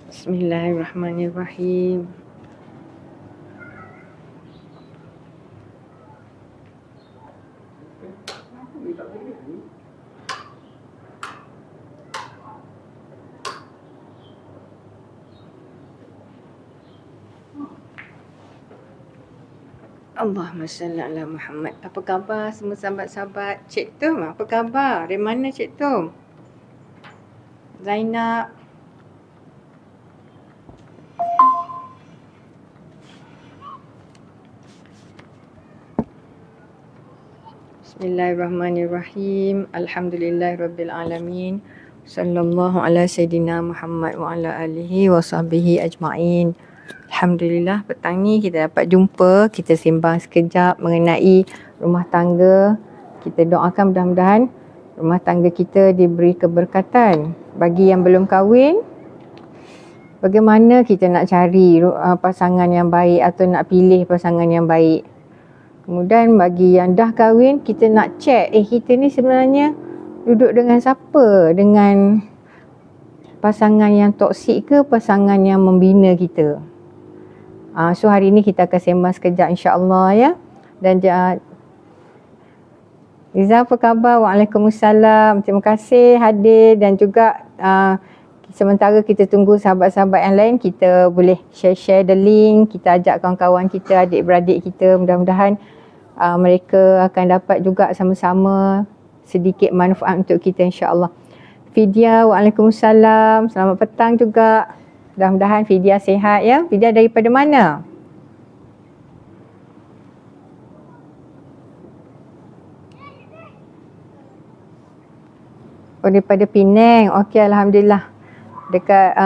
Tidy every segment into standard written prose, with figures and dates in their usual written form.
Bismillahirrahmanirrahim. Allahumma salli ala Muhammad. Apa khabar semua sahabat-sahabat Cik Tom? Apa khabar? Dari mana Cik Tom? Zainab. Bismillahirrahmanirrahim. Alhamdulillahirabbil alamin. Sallallahu ala sayyidina Muhammad wa ala alihi wa sahbihi ajma'in. Alhamdulillah, petang ni kita dapat jumpa, kita sembang sekejap mengenai rumah tangga. Kita doakan mudah-mudahan rumah tangga kita diberi keberkatan. Bagi yang belum kahwin, bagaimana kita nak cari pasangan yang baik atau nak pilih pasangan yang baik. Kemudian bagi yang dah kahwin, kita nak check, kita ni sebenarnya duduk dengan siapa? Dengan pasangan yang toksik ke pasangan yang membina kita? So hari ni kita akan sembang sekejap insya-Allah ya. Dan Iza, apa khabar? Waalaikumsalam. Terima kasih hadir dan juga sementara kita tunggu sahabat-sahabat yang lain, kita boleh share the link, kita ajak kawan-kawan kita, adik-beradik kita, mudah-mudahan mereka akan dapat juga sama-sama sedikit manfaat untuk kita insya-Allah. Fidia, waalaikumsalam. Selamat petang juga. Mudah-mudahan Fidia sihat ya. Fidia daripada mana? Oh, daripada Penang. Okey, alhamdulillah. Dekat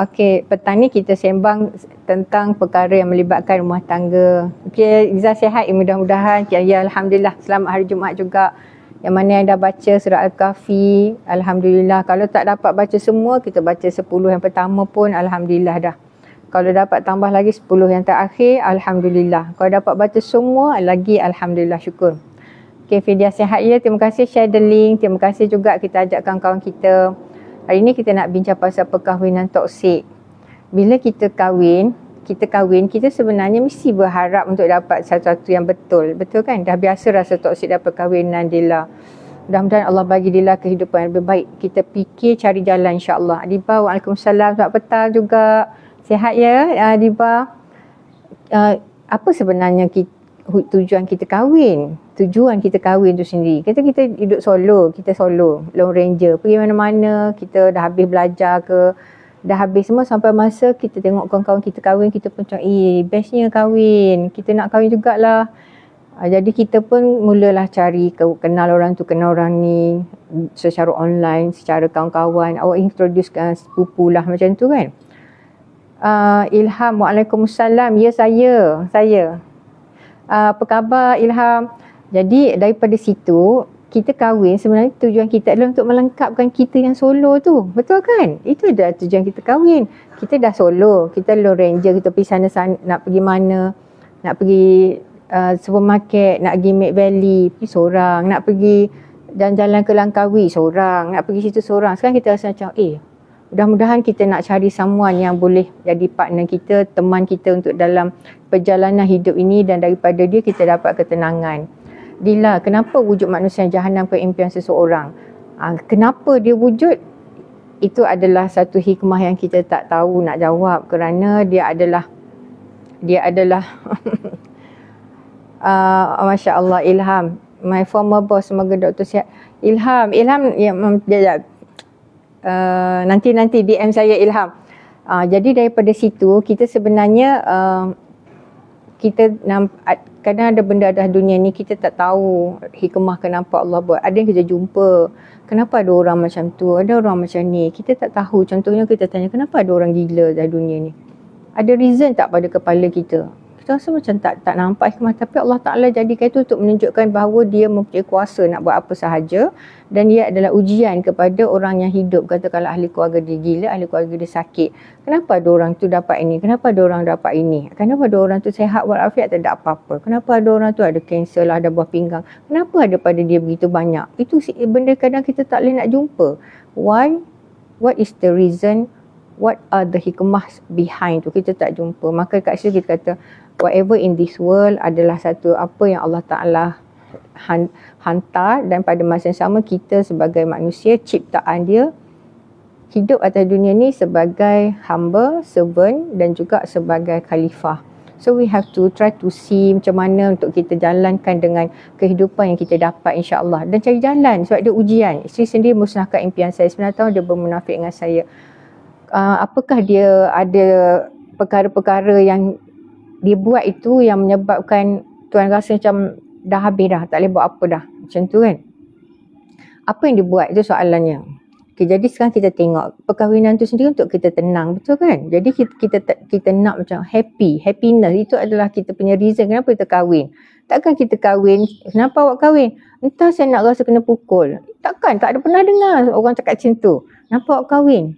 okey, petang ni kita sembang tentang perkara yang melibatkan rumah tangga. Okey, Izzah sihat mudah-mudahan. Ya, alhamdulillah. Selamat hari Jumaat juga. Yang mana yang dah baca surah Al-Kahfi, alhamdulillah. Kalau tak dapat baca semua, kita baca 10 yang pertama pun alhamdulillah dah. Kalau dapat tambah lagi 10 yang terakhir, alhamdulillah. Kalau dapat baca semua lagi, alhamdulillah, syukur. Okay, Fidia sihat ya. Terima kasih share the link. Terima kasih juga kita ajak kawan-kawan kita. Hari ni kita nak bincang pasal perkahwinan toksik. Bila kita kahwin, kita sebenarnya mesti berharap untuk dapat sesuatu yang betul. Betul kan? Dah biasa rasa toksik dalam perkahwinan Dila. Mudah-mudahan Allah bagi Dila kehidupan yang lebih baik. Kita fikir cari jalan insya-Allah. Adiba, waalaikumsalam. Selamat petang juga. Sihat ya Adiba. Apa sebenarnya tujuan kita kahwin? Tujuan kita kahwin tu sendiri. Kita hidup solo, lone ranger. Pergi mana-mana, kita dah habis belajar ke, dah habis semua sampai masa kita tengok kawan-kawan kita kahwin, kita pun cakap, bestnya kahwin. Kita nak kahwin jugalah. Jadi kita pun mulalah cari kenal orang tu, kenal orang ni secara online, secara kawan-kawan. Awak introducekan sepupu lah macam tu kan. Ilham, waalaikumsalam. Ya, saya. Apa khabar Ilham? Jadi daripada situ, kita kahwin sebenarnya tujuan kita adalah untuk melengkapkan kita yang solo tu. Betul kan? Itu dah tujuan kita kahwin. Kita dah solo, kita lone ranger, kita pergi sana-sana, nak pergi mana, nak pergi supermarket, nak pergi Mid Valley, pergi seorang, nak pergi jalan-jalan ke Langkawi seorang, nak pergi situ seorang. Sekarang kita rasa macam, mudah-mudahan kita nak cari someone yang boleh jadi partner kita, teman kita untuk dalam perjalanan hidup ini, dan daripada dia kita dapat ketenangan. Dila, kenapa wujud manusia jahanam ke impian seseorang? Kenapa dia wujud? Itu adalah satu hikmah yang kita tak tahu nak jawab, kerana dia adalah Masya Allah, Ilham, my former boss, semoga doktor sihat. Ilham ya, nanti DM saya Ilham. Jadi daripada situ kita sebenarnya kadang ada benda dah dunia ni kita tak tahu hikmah kenapa Allah buat. Ada yang kita jumpa, kenapa ada orang macam tu, ada orang macam ni, kita tak tahu. Contohnya kita tanya, kenapa ada orang gila dalam dunia ni? Ada reason tak pada kepala kita? Kita rasa macam tak nampak hikmah, tapi Allah Ta'ala jadikan itu untuk menunjukkan bahawa dia mempunyai kuasa nak buat apa sahaja, dan dia adalah ujian kepada orang yang hidup. Katakanlah ahli keluarga dia gila, ahli keluarga dia sakit. Kenapa ada orang tu dapat ini? Kenapa ada orang dapat ini? Kenapa ada orang tu sehat walafiat, tak ada apa-apa? Kenapa ada orang tu ada kanser lah, ada buah pinggang? Kenapa ada pada dia begitu banyak? Itu benda kadang kita tak boleh nak jumpa. Why? What is the reason what are the hikmah behind tu, kita tak jumpa. Maka kat situ kita kata whatever in this world adalah satu apa yang Allah Ta'ala hantar, dan pada masa yang sama kita sebagai manusia ciptaan dia hidup atas dunia ni sebagai hamba, servant dan juga sebagai khalifah. So we have to try to see macam mana untuk kita jalankan dengan kehidupan yang kita dapat, insya-Allah, dan cari jalan sebab dia ujian. Isteri sendiri musnahkan impian saya. 9 tahun dia bermunafik dengan saya. Apakah dia ada perkara-perkara yang dia buat itu yang menyebabkan tuan rasa macam dah habis dah, tak boleh buat apa dah, macam tu kan. Apa yang dia buat itu soalannya. Okay, jadi sekarang kita tengok perkahwinan tu sendiri untuk kita tenang, betul kan? Jadi kita nak macam happiness itu adalah kita punya reason kenapa kita kahwin. Takkan kita kahwin, kenapa awak kahwin? Entah saya nak rasa kena pukul. Takkan, tak ada pernah dengar orang cakap macam tu. Kenapa awak kahwin?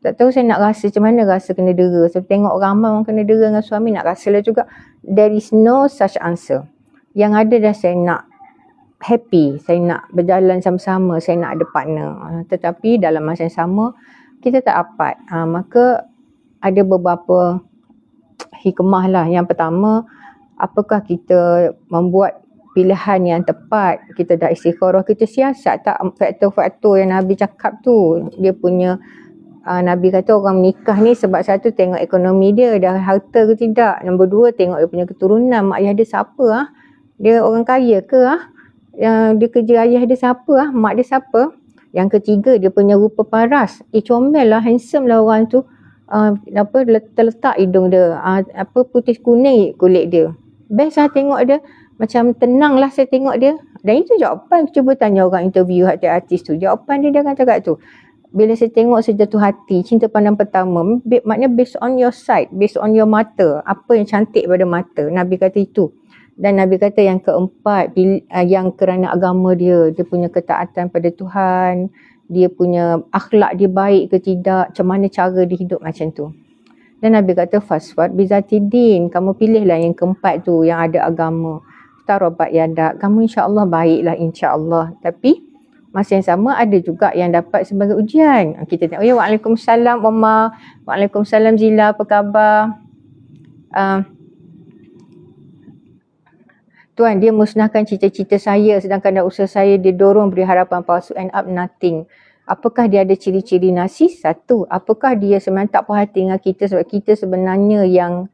Tak tahu saya nak rasa macam mana rasa kena dera. Saya tengok ramai orang kena dera dengan suami, nak rasa lah juga. There is no such answer. Yang ada dah saya nak happy, saya nak berjalan sama-sama, saya nak ada partner. Tetapi dalam masa yang sama, kita tak dapat. Maka ada beberapa hikmah lah. Yang pertama, apakah kita membuat pilihan yang tepat, kita dah istikharah, kita siasat tak faktor-faktor yang Nabi cakap tu. Dia punya, Nabi kata orang menikah ni sebab satu tengok ekonomi dia, dah harta ke tidak. Nombor dua, tengok dia punya keturunan, mak ayah dia siapa dia orang kaya ke yang dia kerja ayah dia siapa mak dia siapa. Yang ketiga, dia punya rupa paras, comel lah, handsome lah orang tu. Terletak hidung dia, putih kuning kulit dia, best lah tengok dia, macam tenang lah saya tengok dia. Dan itu jawapan, cuba tanya orang interview artis tu, jawapan dia akan cakap tu. Bila saya tengok, saya jatuh hati, cinta pandang pertama. Maknanya based on your sight, based on your mata, apa yang cantik pada mata, Nabi kata itu. Dan Nabi kata yang keempat, yang kerana agama dia punya ketaatan pada Tuhan, dia punya akhlak dia baik ke tidak, macam mana cara dia hidup macam tu. Dan Nabi kata fasfar bizatidin, kamu pilihlah yang keempat tu yang ada agama. Tarabat yadak, kamu insya-Allah baiklah insya-Allah. Tapi masa yang sama ada juga yang dapat sebagai ujian. Kita tengok, ya waalaikumsalam Umar, waalaikumsalam Zila, apa khabar? Tuan, dia musnahkan cita-cita saya sedangkan dah usaha saya dia dorong beri harapan palsu, end up nothing. Apakah dia ada ciri-ciri narsis? Satu, apakah dia sebenarnya tak puas hati dengan kita sebab kita sebenarnya yang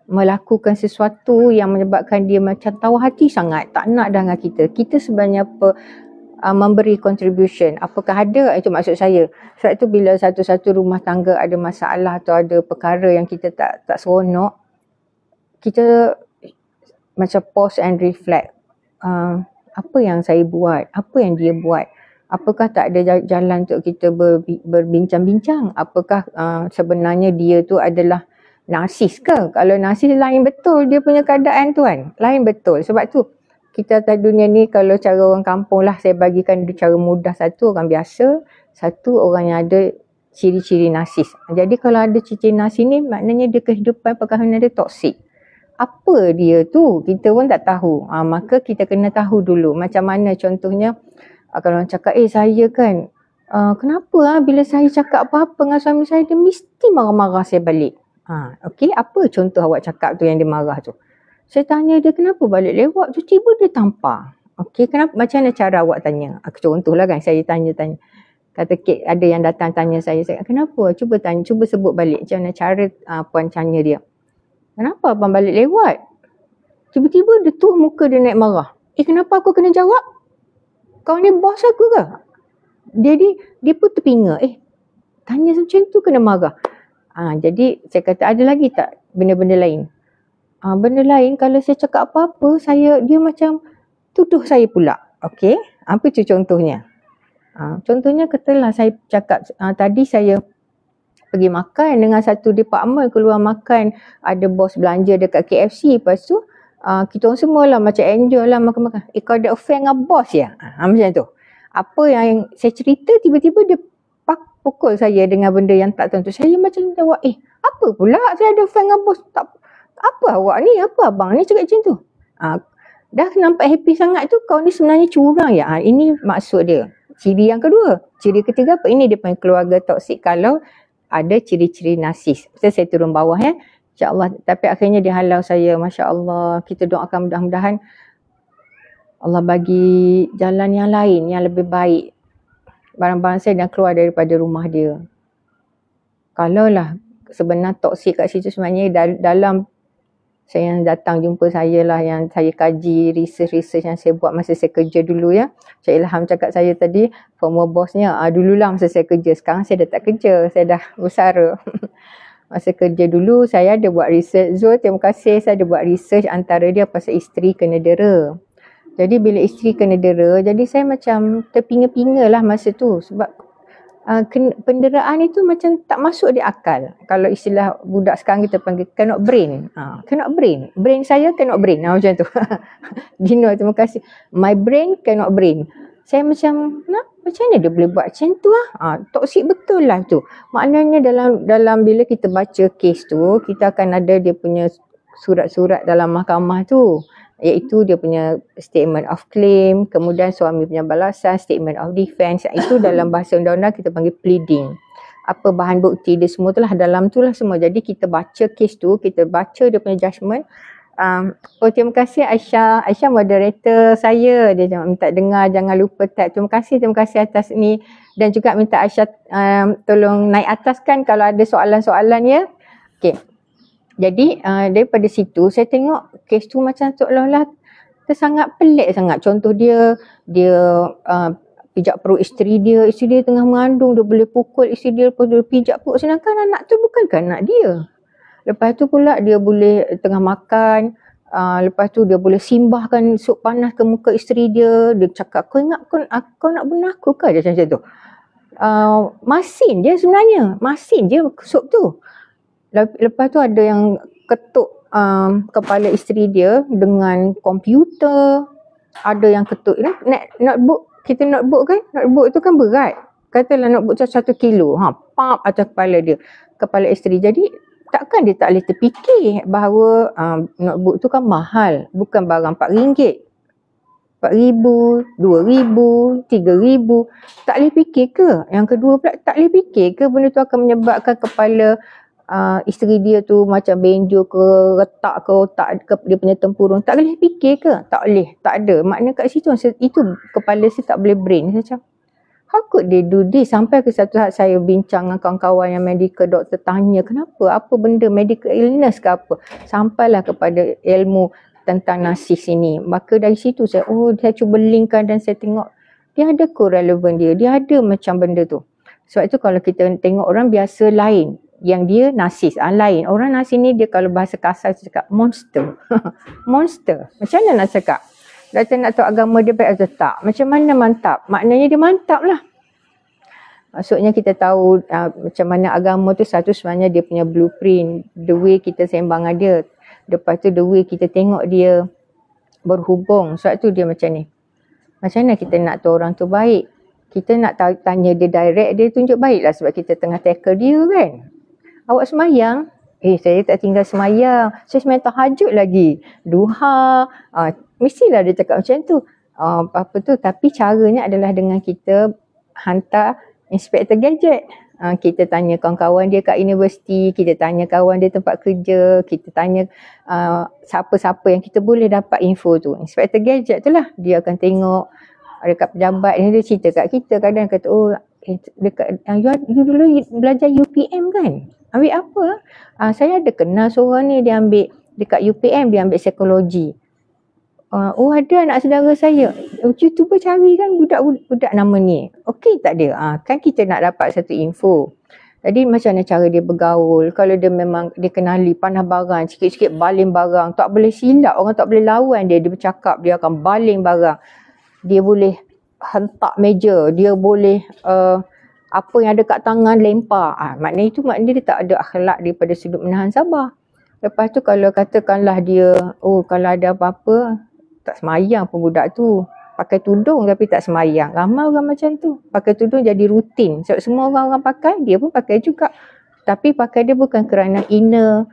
melakukan sesuatu yang menyebabkan dia macam tahu hati sangat, tak nak dah dengan kita. Kita sebenarnya memberi contribution. Apakah ada? Itu maksud saya. Sebab itu bila satu-satu rumah tangga ada masalah atau ada perkara yang kita tak seronok, kita macam pause and reflect. Apa yang saya buat? Apa yang dia buat? Apakah tak ada jalan untuk kita berbincang-bincang? Apakah sebenarnya dia tu adalah narsis ke? Kalau narsis lain betul dia punya keadaan tuan. Lain betul. Sebab tu kita atas dunia ni, kalau cara orang kampung lah, saya bagikan cara mudah. Satu orang biasa, satu orang yang ada ciri-ciri narsis. Jadi kalau ada ciri-ciri narsis ni, maknanya dia kehidupan perkahwinan dia toksik. Apa dia tu? Kita pun tak tahu. Maka kita kena tahu dulu. Macam mana contohnya, kalau orang cakap, saya kan, kenapa bila saya cakap apa-apa dengan suami saya, dia mesti marah-marah saya balik. Okey, apa contoh awak cakap tu yang dia marah tu? Saya tanya dia, kenapa balik lewat tu tiba dia tampar? Okey, kenapa? Macam mana cara awak tanya? Contohlah kan, saya tanya-tanya. Kata Kek, ada yang datang tanya saya, kenapa? Cuba tanya, cuba sebut balik macam mana cara puan tanya dia. Kenapa abang balik lewat? Tiba-tiba dia tuh muka dia naik marah. Kenapa aku kena jawab? Kau ni bos aku ke? Dia pun terpinga. Tanya macam tu kena marah. Jadi saya kata, ada lagi tak benda-benda lain? Benda lain, kalau saya cakap apa-apa, dia macam tuduh saya pula. Okey, apa tu contohnya? Contohnya katalah saya cakap, tadi saya pergi makan dengan satu department, keluar makan, ada bos belanja dekat KFC, lepas tu kita orang semua lah macam enjoy lah makan-makan. Kau ada affair dengan bos ya? Macam tu. Apa yang saya cerita, tiba-tiba dia pukul saya dengan benda yang tak tentu. Saya macam jawab, apa pula saya ada affair dengan bos? Tak, apa awak ni? Apa abang ni cakap macam tu? Dah nampak happy sangat tu, kau ni sebenarnya curang ya? Ini maksud dia. Ciri yang kedua. Ciri ketiga apa? Ini dia punya keluarga toksik. Kalau ada ciri-ciri narsis. Saya turun bawah ya. InsyaAllah. Tapi akhirnya dia halau saya. Masya Allah. Kita doakan mudah-mudahan Allah bagi jalan yang lain yang lebih baik. Barang-barang saya dah keluar daripada rumah dia. Kalaulah sebenar toksik kat situ sebenarnya dalam saya yang datang jumpa saya lah, yang saya kaji research yang saya buat masa saya kerja dulu ya. Cik Ilham cakap saya tadi, former bosnya, dululah masa saya kerja. Sekarang saya dah tak kerja, saya dah bersara. Masa kerja dulu saya ada buat research. Zul, terima kasih, saya ada buat research antara dia pasal isteri kena dera. Jadi bila isteri kena dera, jadi saya macam terpinga-pinga lah masa tu. Sebab penderaan itu macam tak masuk di akal. Kalau istilah budak sekarang kita panggil cannot brain. Cannot brain. Brain saya cannot brain. Macam tu. Dino, terima kasih. My brain cannot brain. Saya macam, macam mana dia boleh buat macam tu toksik betul lah tu. Maknanya dalam bila kita baca kes tu, kita akan ada dia punya surat-surat dalam mahkamah tu. Iaitu dia punya statement of claim, kemudian suami punya balasan, statement of defense. Itu dalam bahasa undang-undang kita panggil pleading. Apa bahan bukti dia semua tu lah, dalam tu lah semua. Jadi kita baca kes tu, kita baca dia punya judgement. Terima kasih Aisyah. Aisyah moderator saya. Dia minta dengar, jangan lupa tag. Terima kasih atas ni. Dan juga minta Aisyah tolong naik atas kan kalau ada soalan-soalan ya. Okay. Jadi daripada situ saya tengok kes tu macam seolah-olah sangat pelik sangat. Contoh dia pijak perut isteri dia tengah mengandung, dia boleh pukul isteri dia, lepas dia pijak perut, sedangkan anak tu bukan anak dia. Lepas tu pula dia boleh tengah makan, lepas tu dia boleh simbahkan sup panas ke muka isteri dia. Dia cakap, kau ingat kau nak bunuh aku ke? Dia macam tu. Masin dia sebenarnya, masin dia sup tu. Lepas tu ada yang ketuk kepala isteri dia dengan komputer. Ada yang ketuk notebook. Kita notebook kan? Notebook tu kan berat. Katalah notebook tu 1 kilo. Pap atas kepala dia. Kepala isteri. Jadi takkan dia tak boleh terfikir bahawa notebook tu kan mahal. Bukan barang RM4. RM4,000, RM2,000, RM3,000. Tak boleh fikir ke? Yang kedua pula, tak boleh fikir ke benda tu akan menyebabkan kepala isteri dia tu macam benjol ke, retak ke otak ke, dia punya tempurung. Tak boleh fikir ke? Tak boleh. Tak ada. Makna kat situ, itu kepala saya tak boleh brain. Saya macam, how could they do this? Sampai ke satu saat saya bincang dengan kawan-kawan yang medical doktor, tanya kenapa? Apa benda medical illness ke apa? Sampailah kepada ilmu tentang narsis ini. Maka dari situ saya cuba linkkan dan saya tengok dia ada co-relevant dia. Dia ada macam benda tu. Sebab itu kalau kita tengok orang biasa lain, yang dia narsis, lain. Orang narsis ni dia kalau bahasa kasar cakap monster. Monster. Macam mana nak cakap? Doktor nak tahu agama dia baik atau tak? Macam mana mantap? Maknanya dia mantap lah. Maksudnya kita tahu macam mana agama tu, satu sebenarnya dia punya blueprint. The way kita sembang dia. Lepas tu the way kita tengok dia berhubung. Sebab tu dia macam ni. Macam mana kita nak tahu orang tu baik? Kita nak tanya dia direct, dia tunjuk baik lah sebab kita tengah tackle dia kan. Awak semayang? Saya tak tinggal semayang. Saya semayang tahajud lagi. Duha. Mestilah dia cakap macam tu. Apa tu. Tapi caranya adalah dengan kita hantar inspektor gadget. Kita tanya kawan-kawan dia kat universiti. Kita tanya kawan dia tempat kerja. Kita tanya siapa-siapa yang kita boleh dapat info tu. Inspektor gadget tu lah. Dia akan tengok dekat pejabat ni, dia cerita kat kita. Kadang kata, dekat you dulu belajar UPM kan? Ambil apa? Saya ada kenal seorang ni, dia ambil dekat UPM, dia ambil psikologi. Ada anak saudara saya. Cuba cari kan budak nama ni. Okey tak dia? Kan kita nak dapat satu info. Jadi macam mana cara dia bergaul. Kalau dia memang dia kenali panah barang, sikit-sikit baling barang. Tak boleh silap, orang tak boleh lawan dia. Dia bercakap, dia akan baling barang. Dia boleh hentak meja. Dia boleh apa yang ada kat tangan lempar. Maknanya dia tak ada akhlak daripada sudut menahan sabar. Lepas tu kalau katakanlah dia, kalau ada apa-apa, tak semayang pun budak tu. Pakai tudung tapi tak semayang. Ramai orang macam tu. Pakai tudung jadi rutin. Sebab semua orang pakai, dia pun pakai juga. Tapi pakai dia bukan kerana inner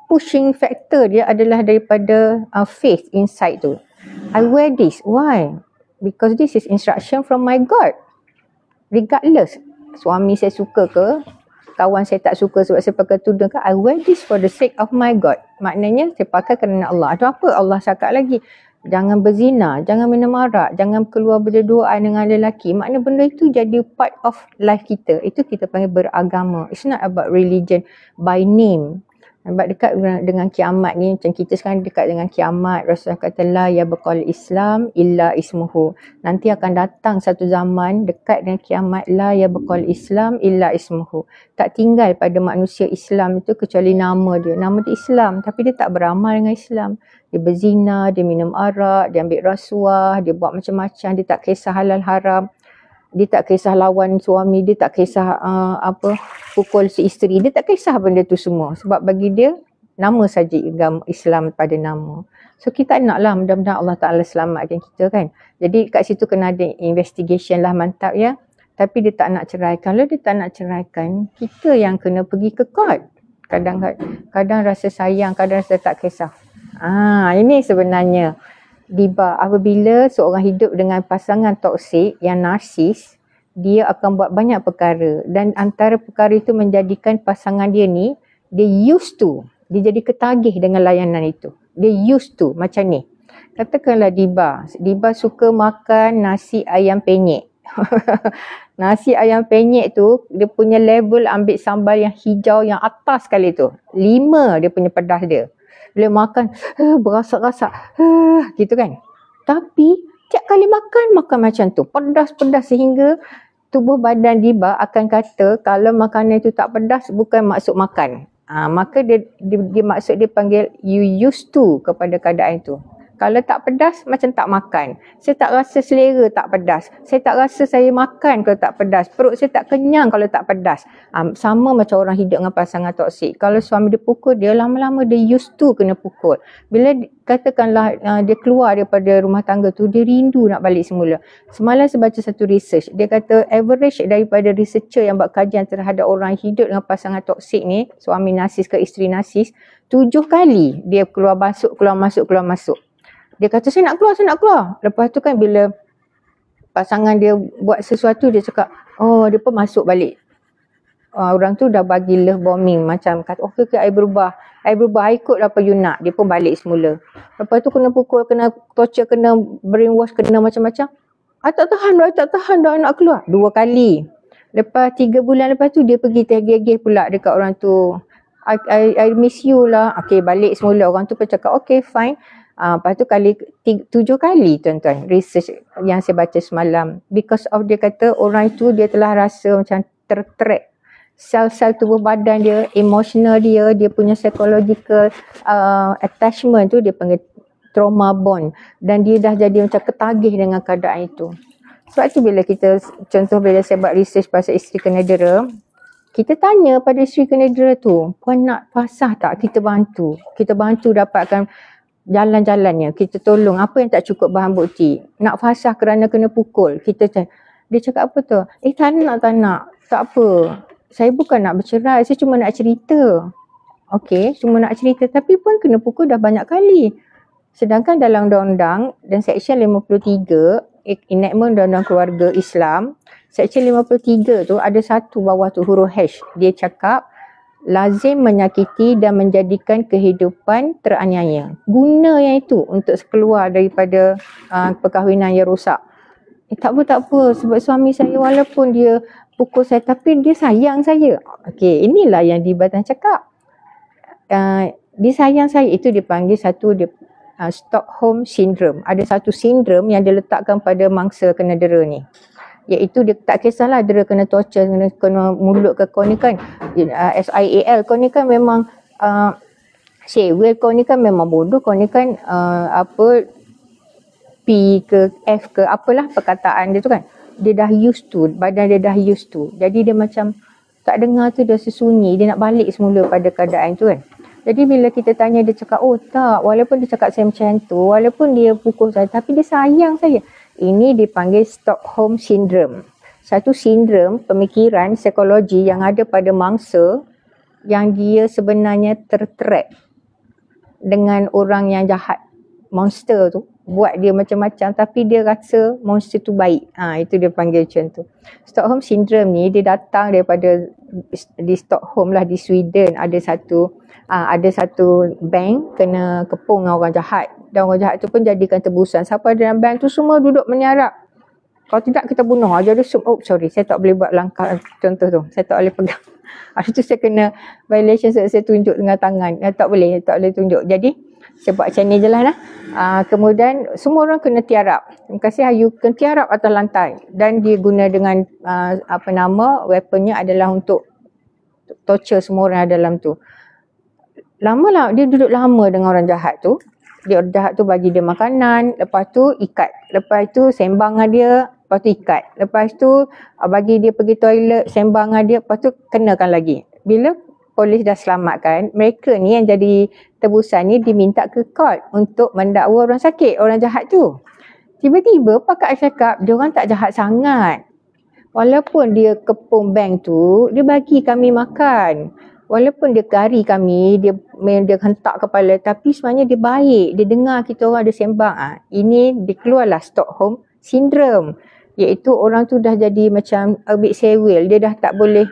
pushing factor dia adalah daripada faith inside tu. I wear this. Why? Because this is instruction from my God. Regardless. suami saya suka ke, kawan saya tak suka sebab saya pakai tudung ke, I wear this for the sake of my God. Maknanya saya pakai kerana Allah. Atau apa Allah cakap lagi? Jangan berzina, jangan minum arak, jangan keluar berduaan dengan lelaki. Maknanya benda itu jadi part of life kita. Itu kita panggil beragama. It's not about religion by name. Sebab dekat dengan kiamat ni, macam kita sekarang dekat dengan kiamat, Rasulullah kata la yabqal Islam illa ismuhu. Nanti akan datang satu zaman dekat dengan kiamat, la yabqal Islam illa ismuhu. Tak tinggal pada manusia Islam itu kecuali nama dia. Nama dia Islam tapi dia tak beramal dengan Islam. Dia berzina, dia minum arak, dia ambil rasuah, dia buat macam-macam, dia tak kisah halal haram. Dia tak kisah lawan suami, dia tak kisah pukul si isteri, dia tak kisah benda tu semua. Sebab bagi dia, nama saja agama Islam pada nama. So kita naklah mudah-mudahan Allah Ta'ala selamatkan kita kan. Jadi kat situ kena ada investigation lah, mantap ya. Tapi dia tak nak ceraikan. Kalau dia tak nak ceraikan, kita yang kena pergi ke court. Kadang rasa sayang, kadang rasa tak kisah. Ini sebenarnya Diba, apabila seorang hidup dengan pasangan toksik yang narsis, dia akan buat banyak perkara dan antara perkara itu menjadikan pasangan dia ni, dia jadi ketagih dengan layanan itu. Dia used to macam ni. Katakanlah Diba suka makan nasi ayam penyet. Nasi ayam penyet tu, dia punya level ambil sambal yang hijau yang atas sekali tu. 5 dia punya pedas dia. Bila makan, berasak-rasak, gitu kan. Tapi, tiap kali makan macam tu. Pedas-pedas sehingga tubuh badan Diba akan kata, kalau makanan itu tak pedas, bukan maksud makan. Maka dia maksud dia panggil, you used to kepada keadaan itu. Kalau tak pedas, macam tak makan. Saya tak rasa selera tak pedas. Saya tak rasa saya makan kalau tak pedas. Perut saya tak kenyang kalau tak pedas. Sama macam orang hidup dengan pasangan toksik. Kalau suami dia pukul dia, lama-lama dia used to kena pukul. Bila katakanlah dia keluar daripada rumah tangga tu, dia rindu nak balik semula. Semalam saya baca satu research. Dia kata average daripada researcher yang buat kajian terhadap orang hidup dengan pasangan toksik ni, suami narsis ke isteri narsis, 7 kali dia keluar masuk. Dia kata saya nak keluar. Lepas tu kan bila pasangan dia buat sesuatu, dia cakap, dia pun masuk balik. Orang tu dah bagi love bombing macam kata, okay, I berubah, I ikut apa you nak. Dia pun balik semula. Lepas tu kena pukul, kena torture, kena brainwash, kena macam-macam. I tak tahan dah nak keluar. 2 kali. Lepas 3 bulan lepas tu dia pergi tergigih pula dekat orang tu. I miss you lah. Okay, balik semula. Orang tu pun cakap, okay fine. Lepas tu 7 kali tuan-tuan research yang saya baca semalam. Because of dia kata orang itu dia telah rasa macam tertrack. Sel-sel tubuh badan dia, emotional dia punya psychological attachment tu dia panggil trauma bond. Dan dia dah jadi macam ketagih dengan keadaan itu. Sebab tu bila kita, contoh bila saya buat research pasal isteri kena dera, kita tanya pada isteri kena dera tu, puan nak fasah tak? Kita bantu dapatkan jalan-jalannya, kita tolong. Apa yang tak cukup bahan bukti, nak fasah kerana kena pukul, dia cakap apa tu, tak nak, tak apa, saya bukan nak bercerai, saya cuma nak cerita. Okey, cuma nak cerita, tapi pun kena pukul dah banyak kali. Sedangkan dalam undang-undang dan Seksyen 53 enactment undang-undang keluarga Islam, Seksyen 53 tu ada satu bawah tu huruf H, dia cakap lazim menyakiti dan menjadikan kehidupan teraniaya. Guna yang itu untuk keluar daripada perkahwinan yang rosak. Tak apa. Sebab suami saya walaupun dia pukul saya, tapi dia sayang saya. Okey, inilah yang Dibatan cakap. Dia sayang saya. Itu dipanggil satu Stockholm Syndrome. Ada satu sindrom yang diletakkan pada mangsa kena dera ni. Iaitu dia tak kisahlah dera kena torture, kena mulut ke kau ni kan, SIAL kau ni kan memang Will kau ni kan memang bodoh, kau ni kan P ke F ke apalah perkataan dia tu kan. Dia dah used to, badan dia dah used to. Jadi dia macam tak dengar tu, dia sesunyi, dia nak balik semula pada keadaan tu kan. Jadi bila kita tanya dia cakap, tak, walaupun dia cakap saya macam tu, walaupun dia pukul saya, tapi dia sayang saya. Ini dipanggil Stockholm Syndrome. Satu sindrom pemikiran psikologi yang ada pada mangsa yang dia sebenarnya tertrap dengan orang yang jahat, monster tu. buat dia macam-macam tapi dia rasa monster tu baik. Itu dia panggil macam tu. Stockholm Syndrome ni dia datang daripada di Stockholm lah, di Sweden. Ada satu bank kena kepung dengan orang jahat. Dan orang jahat tu pun jadikan tebusan. Siapa ada dalam bank tu semua duduk menyarap. Kalau tidak kita bunuh aja. Sorry, saya tak boleh buat langkah contoh tu. Saya tak boleh pegang. Hari tu saya kena violation, saya tunjuk dengan tangan. Tak boleh tunjuk. Jadi saya buat macam ni je lah. Kemudian semua orang kena tiarap. Terima kasih, you kena tiarap atas lantai. Dan dia guna dengan weaponnya adalah untuk torture semua orang dalam tu. Lama dia duduk lama dengan orang jahat tu. Orang jahat tu bagi dia makanan, lepas tu ikat. Lepas tu sembang dengan dia, lepas tu ikat. Lepas tu bagi dia pergi toilet, sembang dengan dia, lepas tu kenakan lagi. Bila polis dah selamatkan, mereka ni yang jadi tebusan ni diminta ke court untuk mendakwa orang sakit, orang jahat tu. Tiba-tiba pakak cakap, dia orang tak jahat sangat. Walaupun dia kepung bank tu, dia bagi kami makan. Walaupun dia gari kami, dia hentak kepala, tapi sebenarnya dia baik. Dia dengar kita orang ada sembang. Ini dia keluarlah Stockholm Syndrome. Iaitu orang tu dah jadi macam a bit sewil. Dia dah tak boleh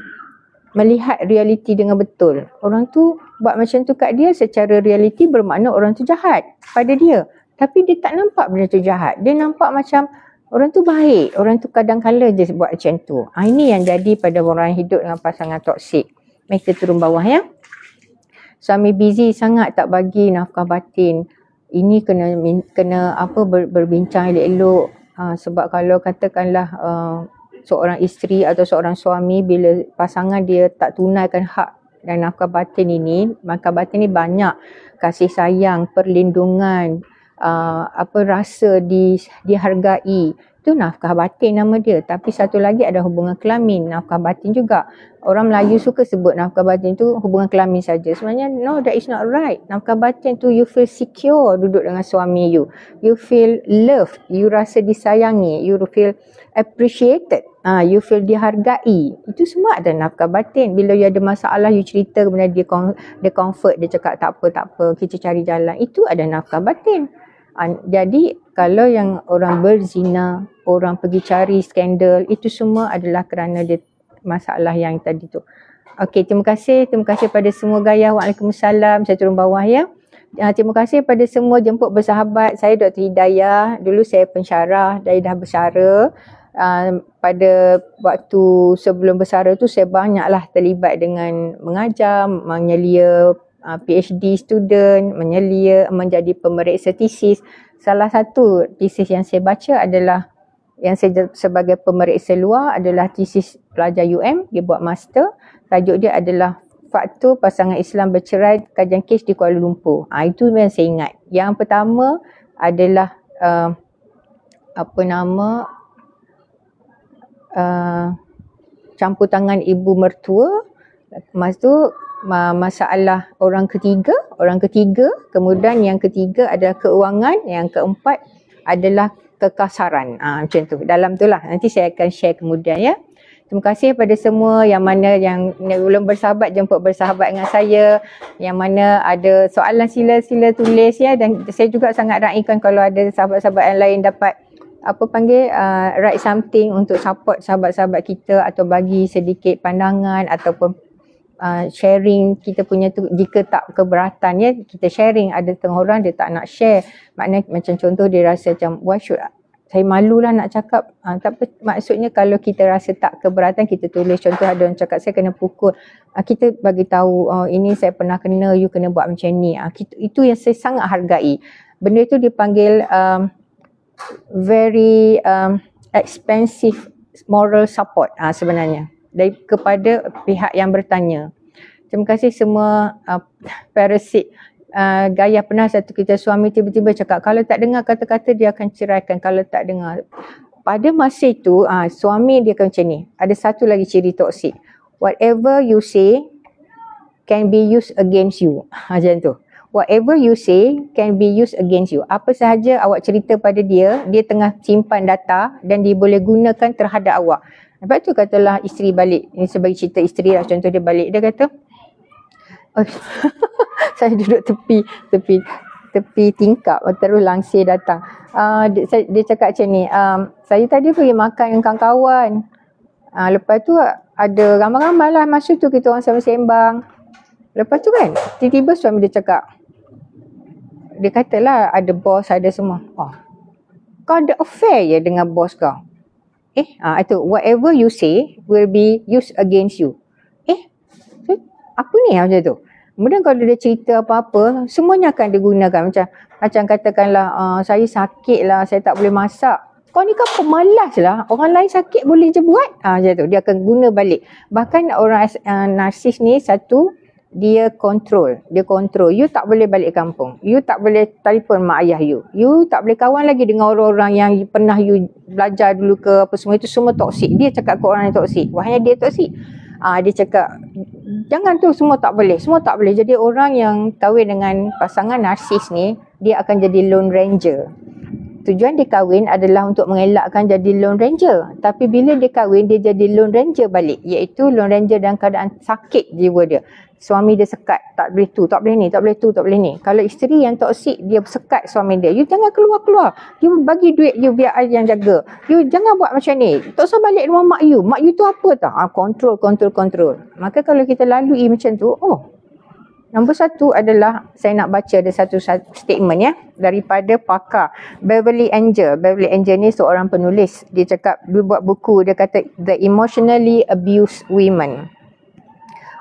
melihat realiti dengan betul. Orang tu buat macam tu kat dia, secara realiti bermakna orang tu jahat pada dia. Tapi dia tak nampak benda tu jahat. Dia nampak macam orang tu baik. Orang tu kadang-kala je buat macam tu. Ini yang jadi pada orang yang hidup dengan pasangan toksik. Mari kita turun bawah ya. Suami busy sangat tak bagi nafkah batin. Ini kena berbincang elok-elok. Sebab kalau katakanlah seorang isteri atau seorang suami, bila pasangan dia tak tunaikan hak dan nafkah batin ini, nafkah batin ni banyak kasih sayang, perlindungan, rasa dihargai. Itu nafkah batin nama dia. Tapi satu lagi ada hubungan kelamin, nafkah batin juga. Orang Melayu suka sebut nafkah batin tu hubungan kelamin saja. Sebenarnya no, that is not right. Nafkah batin tu you feel secure duduk dengan suami you. You feel loved, you rasa disayangi, you feel appreciated. You feel dihargai. Itu semua ada nafkah batin. Bila you ada masalah, you cerita, kemudian dia comfort, dia cakap tak apa, kita cari jalan. Itu ada nafkah batin. Jadi kalau yang orang berzina, orang pergi cari skandal, itu semua adalah kerana dia masalah yang tadi tu. Okey, terima kasih pada semua gaya. Waalaikumsalam. Saya turun bawah ya. Terima kasih pada semua jemput bersahabat. Saya Dr. Hidayah. Dulu saya pensyarah, dah bersara. Pada waktu sebelum bersara tu saya banyaklah terlibat dengan mengajar, menyelia PhD student, menjadi pemeriksa tesis. Salah satu tesis yang saya baca adalah, yang saya sebagai pemeriksa luar adalah tesis pelajar UM, dia buat master. Tajuk dia adalah Faktor Pasangan Islam Bercerai, Kajian Kes di Kuala Lumpur. Itu yang saya ingat. Yang pertama adalah campur tangan ibu mertua. Lepas tu masalah orang ketiga. Kemudian yang ketiga adalah keuangan. Yang keempat adalah kekasaran. Macam tu. Dalam tu lah. Nanti saya akan share kemudian ya. Terima kasih pada semua yang mana yang belum bersahabat, jemput bersahabat dengan saya. Yang mana ada soalan, sila tulis ya. Dan saya juga sangat raikan kalau ada sahabat-sahabat yang lain dapat write something untuk support sahabat-sahabat kita, atau bagi sedikit pandangan ataupun sharing kita punya tu. Jika tak keberatan ya, kita sharing. Ada setengah orang dia tak nak share, maknanya macam contoh dia rasa macam why should saya malulah nak cakap. Tapi maksudnya kalau kita rasa tak keberatan, kita tulis. Contoh ada orang cakap saya kena pukul, kita bagi tahu ini saya pernah kena, you kena buat macam ni. Itu yang saya sangat hargai. Benda itu dipanggil very expensive moral support sebenarnya kepada pihak yang bertanya. Terima kasih semua parasit. Gaya pernah satu kita suami tiba-tiba cakap kalau tak dengar kata-kata dia akan ceraikan, kalau tak dengar. Pada masa itu suami dia akan macam ni. Ada satu lagi ciri toksik. Whatever you say can be used against you. Macam tu. Whatever you say can be used against you. Apa sahaja awak cerita pada dia, dia tengah simpan data dan dia boleh gunakan terhadap awak. Lepas tu katalah isteri balik. Ini sebagai cerita isteri lah. Contoh dia balik. Dia kata, saya duduk tepi tepi tingkap, terus langsir datang. Dia cakap macam ni, saya tadi pergi makan dengan kawan-kawan. Lepas tu ada ramai-ramai lah masa tu kita orang sama sembang. Lepas tu kan, tiba-tiba suami dia cakap, dia katalah ada bos, ada semua. Kau ada affair je dengan bos kau. Itu whatever you say will be used against you. Apa ni macam tu? Kemudian kalau dia cerita apa-apa, semuanya akan digunakan. Macam katakanlah, saya sakit lah, saya tak boleh masak. Kau ni kan pemalas lah. Orang lain sakit boleh je buat. Macam tu. Dia akan guna balik. Bahkan orang narsis ni satu, dia control. You tak boleh balik kampung. You tak boleh telefon mak ayah you. You tak boleh kawan lagi dengan orang-orang yang pernah you belajar dulu ke apa semua. Itu semua toksik. Dia cakap ke orang yang toksik. Wahai dia toksik. Dia cakap, jangan tu, semua tak boleh. Semua tak boleh. Jadi orang yang kahwin dengan pasangan narsis ni, dia akan jadi lone ranger. Tujuan dia kahwin adalah untuk mengelakkan jadi lone ranger. Tapi bila dia kahwin, dia jadi lone ranger balik. Iaitu lone ranger dalam keadaan sakit jiwa dia. Suami dia sekat, tak boleh tu, tak boleh ni, tak boleh tu, tak boleh ni. Kalau isteri yang toksik, dia sekat suami dia. You jangan keluar-keluar. You bagi duit you biar I yang jaga. You jangan buat macam ni. Tak usah balik rumah mak you. Mak you tu apa tak? Control. Maka kalau kita lalui macam tu, nombor satu adalah, saya nak baca ada satu statement ya, daripada pakar Beverly Angel. Beverly Angel ni seorang penulis. Dia cakap, dia buat buku, dia kata, The Emotionally Abused Women.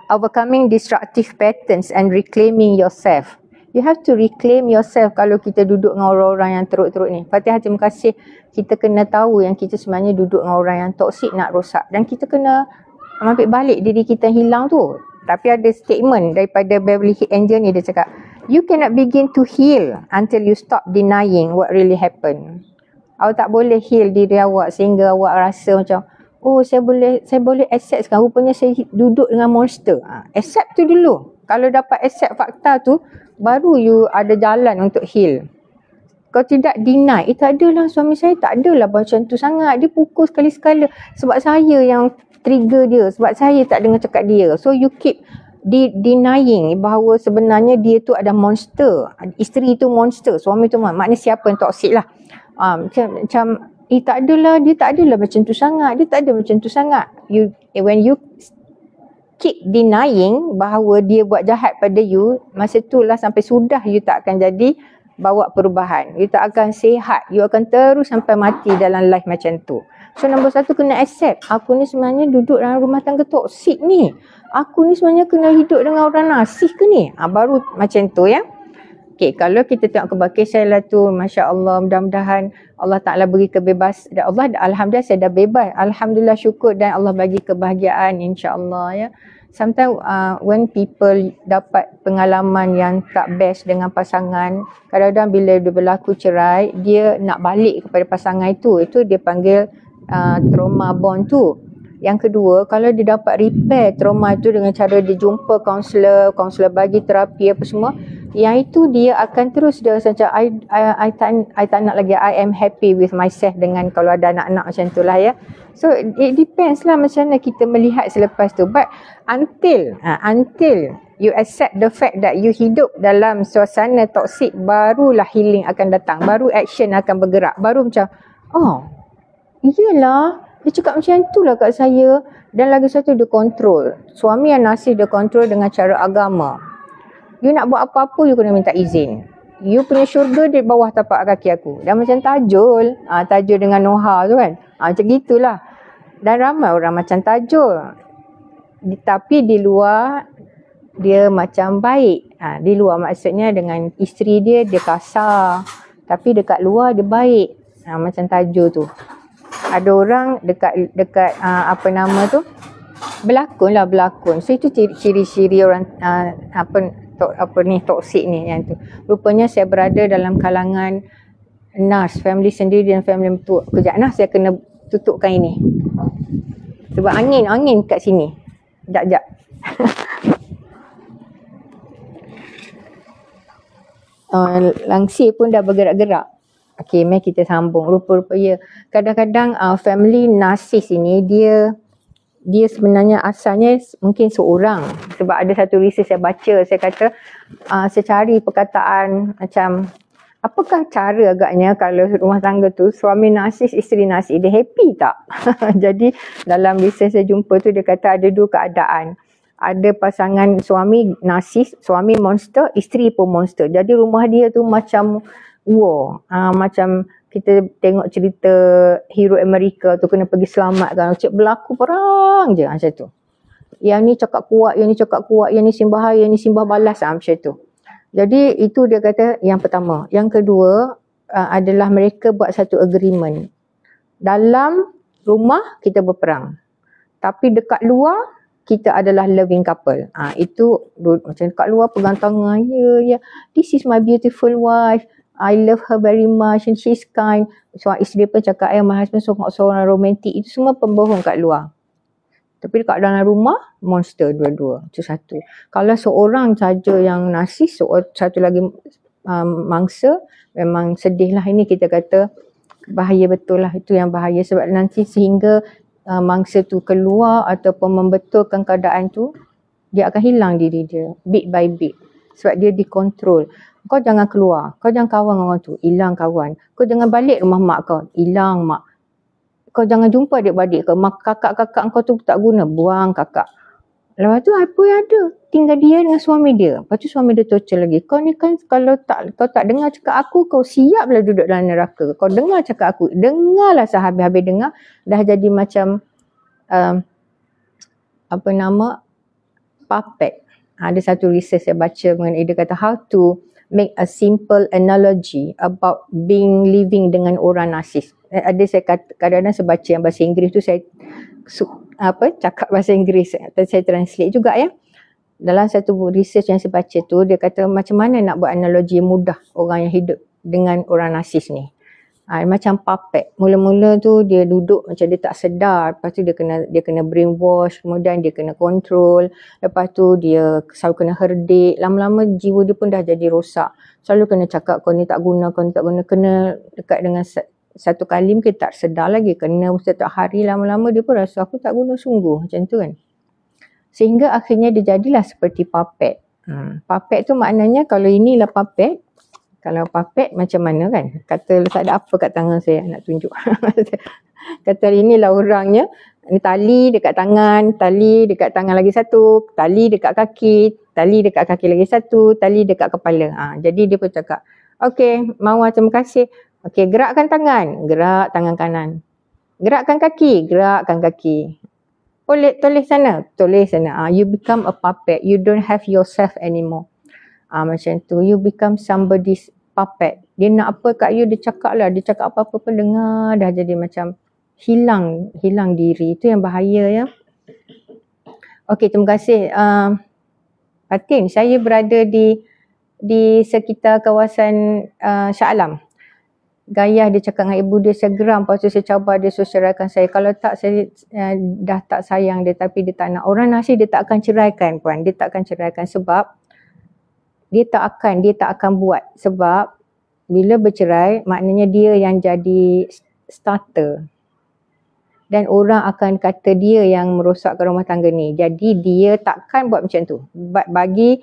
Overcoming Destructive Patterns and Reclaiming Yourself. You have to reclaim yourself kalau kita duduk dengan orang-orang yang teruk-teruk ni. Fatihah, terima kasih. Kita kena tahu yang kita sebenarnya duduk dengan orang yang toksik nak rosak. Dan kita kena ambil balik diri kita hilang tu. Tapi ada statement daripada Beverly Angel ni, dia cakap, you cannot begin to heal until you stop denying what really happened. Awak tak boleh heal diri awak sehingga awak rasa macam, saya boleh accept sekarang. Rupanya saya duduk dengan monster. Accept tu dulu. Kalau dapat accept fakta tu, baru you ada jalan untuk heal. Kalau tidak deny, tak adalah suami saya, tak adalah macam tu sangat. Dia pukul sekali-sekala. Sebab saya yang trigger dia. Sebab saya tak dengar cakap dia. So you keep denying bahawa sebenarnya dia tu ada monster. Isteri tu monster. Suami tu maknanya siapa yang toksik lah. Macam tak adalah, dia tak adalah macam tu sangat. Dia tak ada macam tu sangat. When you keep denying bahawa dia buat jahat pada you, masa itulah sampai sudah you tak akan jadi bawa perubahan. You tak akan sihat. You akan terus sampai mati dalam life macam tu. So nombor satu, kena accept. Aku ni sebenarnya duduk dalam rumah tangga toksik ni. Aku ni sebenarnya kena hidup dengan orang narsis ke ni? Baru macam tu ya. Okay, kalau kita tengok kisah lah tu, Masya Allah, mudah-mudahan Allah Ta'ala beri kebebasan. Alhamdulillah saya dah bebas. Alhamdulillah, syukur, dan Allah bagi kebahagiaan, insyaAllah ya. Sometimes when people dapat pengalaman yang tak best dengan pasangan, kadang-kadang bila dia berlaku cerai, dia nak balik kepada pasangan itu dia panggil trauma bond tu. Yang kedua, kalau dia dapat repair trauma itu dengan cara dia jumpa kaunselor bagi terapi apa semua, yang itu dia akan terus dia rasa macam I tak nak lagi, I am happy with myself dengan kalau ada anak-anak macam tu lah ya. So it depends lah macam mana kita melihat selepas tu. But until you accept the fact that you hidup dalam suasana toksik, barulah healing akan datang, baru action akan bergerak, baru macam iyalah, dia cakap macam itulah kat saya. Dan lagi satu, dia kontrol. Suami yang narsis dia kontrol dengan cara agama. You nak buat apa-apa, you kena minta izin. You punya syurga di bawah tapak kaki aku. Dan macam Tajul, Tajul dengan Noha tu kan. Macam gitulah. Dan ramai orang macam Tajul. Tapi di luar, dia macam baik. Di luar maksudnya dengan isteri dia kasar. Tapi dekat luar dia baik. Macam Tajul tu. Ada orang dekat berlakon. So itu ciri-ciri orang toksik ni yang tu. Rupanya saya berada dalam kalangan nurse, family sendiri dan family tu. Kejap saya kena tutupkan ini. Sebab angin kat sini. Sekejap. Langsir pun dah bergerak-gerak. Okey, mari kita sambung. Rupa-rupa ya. Kadang-kadang family narsis ini dia dia sebenarnya asalnya mungkin seorang. Sebab ada satu research saya baca, saya kata saya cari perkataan macam apakah cara agaknya kalau rumah tangga tu suami narsis, isteri narsis, dia happy tak? Jadi dalam research saya jumpa tu dia kata ada dua keadaan. Ada pasangan suami narsis, suami monster, isteri pun monster. Jadi rumah dia tu macam war. Macam kita tengok cerita hero Amerika tu kena pergi selamatkan. Cik berlaku perang je macam tu. Yang ni cakap kuat, yang ni cakap kuat, yang ni simbah yang ni simbah balas macam tu. Jadi itu dia kata yang pertama. Yang kedua adalah mereka buat satu agreement. Dalam rumah kita berperang. Tapi dekat luar kita adalah loving couple. Itu macam dekat luar pegang tangan. Ya, this is my beautiful wife. I love her very much and she's kind. So isteri pun cakap, my husband seorang romantik. Itu semua pembohong kat luar. Tapi dekat dalam rumah, monster dua-dua. Itu satu. Kalau seorang saja yang narsis, satu lagi mangsa, memang sedih lah. Ini kita kata bahaya betul lah. Itu yang bahaya. Sebab nanti sehingga mangsa tu keluar ataupun membetulkan keadaan tu, dia akan hilang diri dia. Bit by bit. Sebab dia dikontrol. Kau jangan keluar. Kau jangan kawan dengan orang tu. Hilang kawan. Kau jangan balik rumah mak kau. Hilang mak. Kau jangan jumpa adik-beradik kau. Kakak-kakak kau tu tak guna. Buang kakak. Lepas tu apa yang ada? Tinggal dia dengan suami dia. Lepas tu suami dia torture lagi. Kau ni kan kalau kau tak dengar cakap aku, kau siaplah duduk dalam neraka. Kau dengar cakap aku. Dengarlah sehabis-habis dengar. Dah jadi macam puppet. Ada satu research saya baca mengenai dia kata how to make a simple analogy about living dengan orang narsis. Ada saya kata, kadang-kadang saya baca yang bahasa Inggeris tu saya cakap bahasa Inggeris atau saya translate juga ya. Dalam satu research yang saya baca tu dia kata macam mana nak buat analogi mudah orang yang hidup dengan orang narsis ni. Macam puppet. Mula-mula tu dia duduk macam dia tak sedar. Lepas tu dia kena brainwash. Kemudian dia kena control. Lepas tu dia selalu kena herdik. Lama-lama jiwa dia pun dah jadi rosak. Selalu kena cakap kau ni tak guna, kau ni tak guna. Kena dekat dengan satu kali mungkin tak sedar lagi. Kena setiap hari lama-lama dia pun rasa aku tak guna sungguh. Macam tu kan. Sehingga akhirnya dia jadilah seperti puppet. Puppet tu maknanya kalau inilah puppet. Kalau puppet macam mana kan? Kata tak ada apa kat tangan saya nak tunjuk. Kata inilah orangnya. Ini tali dekat tangan, tali dekat tangan lagi satu, tali dekat kaki, tali dekat kaki lagi satu, tali dekat kepala. Jadi dia pun cakap, okey, Mawar terima kasih. Okey, gerakkan tangan, gerak tangan kanan. Gerakkan kaki, gerakkan kaki. Tulis sana, tulis sana. You become a puppet. You don't have yourself anymore. Macam tu. You become somebody's puppet. Dia nak apa kat you, dia cakap lah. Dia cakap apa-apa pun dengar. Dah jadi macam hilang diri. Itu yang bahaya ya. Okey, terima kasih. Fatin, saya berada di sekitar kawasan Shah Alam. Gayah dia cakap dengan ibu dia, saya geram. Lepas tu saya cabar dia suruh ceraikan saya. Kalau tak, saya dah tak sayang dia tapi dia tak nak. Orang narsis dia tak akan ceraikan puan. Dia tak akan ceraikan sebab dia tak akan buat. Sebab bila bercerai maknanya dia yang jadi starter. Dan orang akan kata dia yang merosakkan rumah tangga ni. Jadi dia takkan buat macam tu. Bagi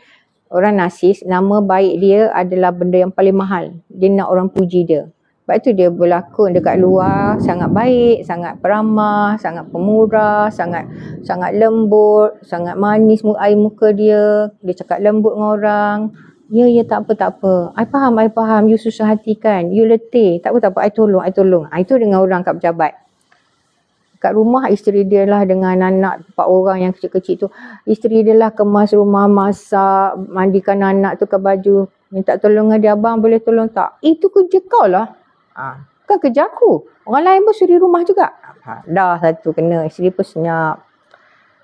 orang narsis, nama baik dia adalah benda yang paling mahal. Dia nak orang puji dia. Sebab itu dia berlakon dekat luar sangat baik, sangat peramah, sangat pemurah, sangat lembut, sangat manis air muka dia. Dia cakap lembut dengan orang. Ya tak apa. I faham. You susah hati kan. You letih. Tak apa. I tolong. Itu dengan orang kat pejabat. Kat rumah isteri dia lah dengan anak 4 orang yang kecil-kecil tu. Isteri dia lah kemas rumah, masak, mandikan anak, tukar baju. Minta tolong dengan dia, abang boleh tolong tak? Itu kerja kau lah. Bukan kerja aku. Orang lain pun suri rumah juga. Dah satu kena. Isteri pun senyap.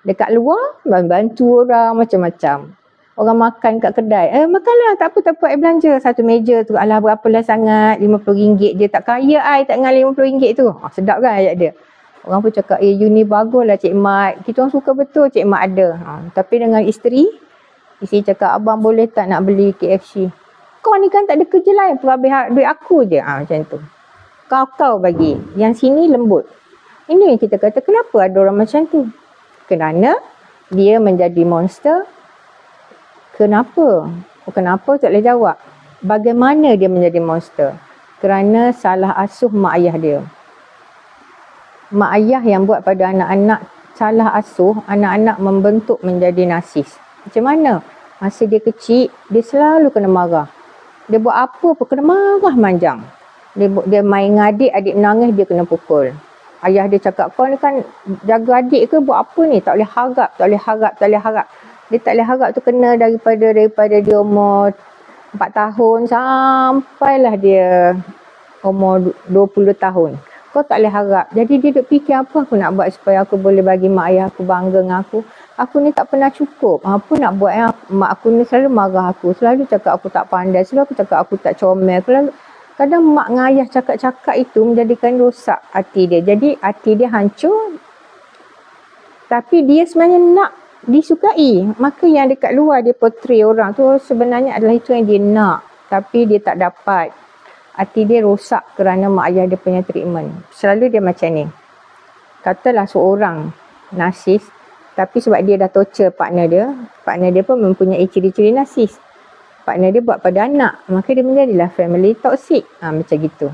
Dekat luar, bantu orang macam-macam. Orang makan kat kedai. Makanlah, tak apa, I belanja. Satu meja tu, alah berapalah sangat. RM50 je. Tak kaya I tak dengan RM50 tu. Sedap kan ayat dia. Orang pun cakap, you ni baguslah Cik Mat. Kita orang suka betul Cik Mat ada. Tapi dengan isteri cakap, abang boleh tak nak beli KFC? Kau ni kan tak ada kerja lain. Habis duit aku je. Macam tu. Kau bagi. Yang sini lembut. Ini yang kita kata, kenapa ada orang macam tu? Kerana dia menjadi monster. Kenapa? Kenapa tak boleh jawab. Bagaimana dia menjadi monster? Kerana salah asuh mak ayah dia. Mak ayah yang buat pada anak-anak salah asuh, anak-anak membentuk menjadi narsis. Macam mana? Masa dia kecil, dia selalu kena marah. Dia buat apa pun kena marah manjang. Dia main dengan adik, adik menangis, dia kena pukul. Ayah dia cakap, kau ni kan jaga adik ke buat apa ni? Tak boleh harap, tak boleh harap, tak boleh harap. Dia tak boleh harap tu kena daripada dia umur 4 tahun sampailah dia umur 20 tahun. Kau tak boleh harap. Jadi dia duk fikir apa aku nak buat supaya aku boleh bagi mak ayah aku bangga dengan aku. Aku ni tak pernah cukup. Apa nak buat mak aku ni selalu marah aku. Selalu cakap aku tak pandai. Selalu cakap aku tak comel. Kadang mak dengan ayah cakap-cakap itu menjadikan rosak hati dia. Jadi hati dia hancur. Tapi dia sebenarnya nak disukai. Maka yang dekat luar dia portray orang tu sebenarnya adalah itu yang dia nak. Tapi dia tak dapat. Hati dia rosak kerana mak ayah dia punya treatment. Selalu dia macam ni. Katalah seorang narsis. Tapi sebab dia dah torture partner dia pun mempunyai ciri-ciri narsis. Partner dia buat pada anak. Maka dia menjadilah family toxic. Macam gitu.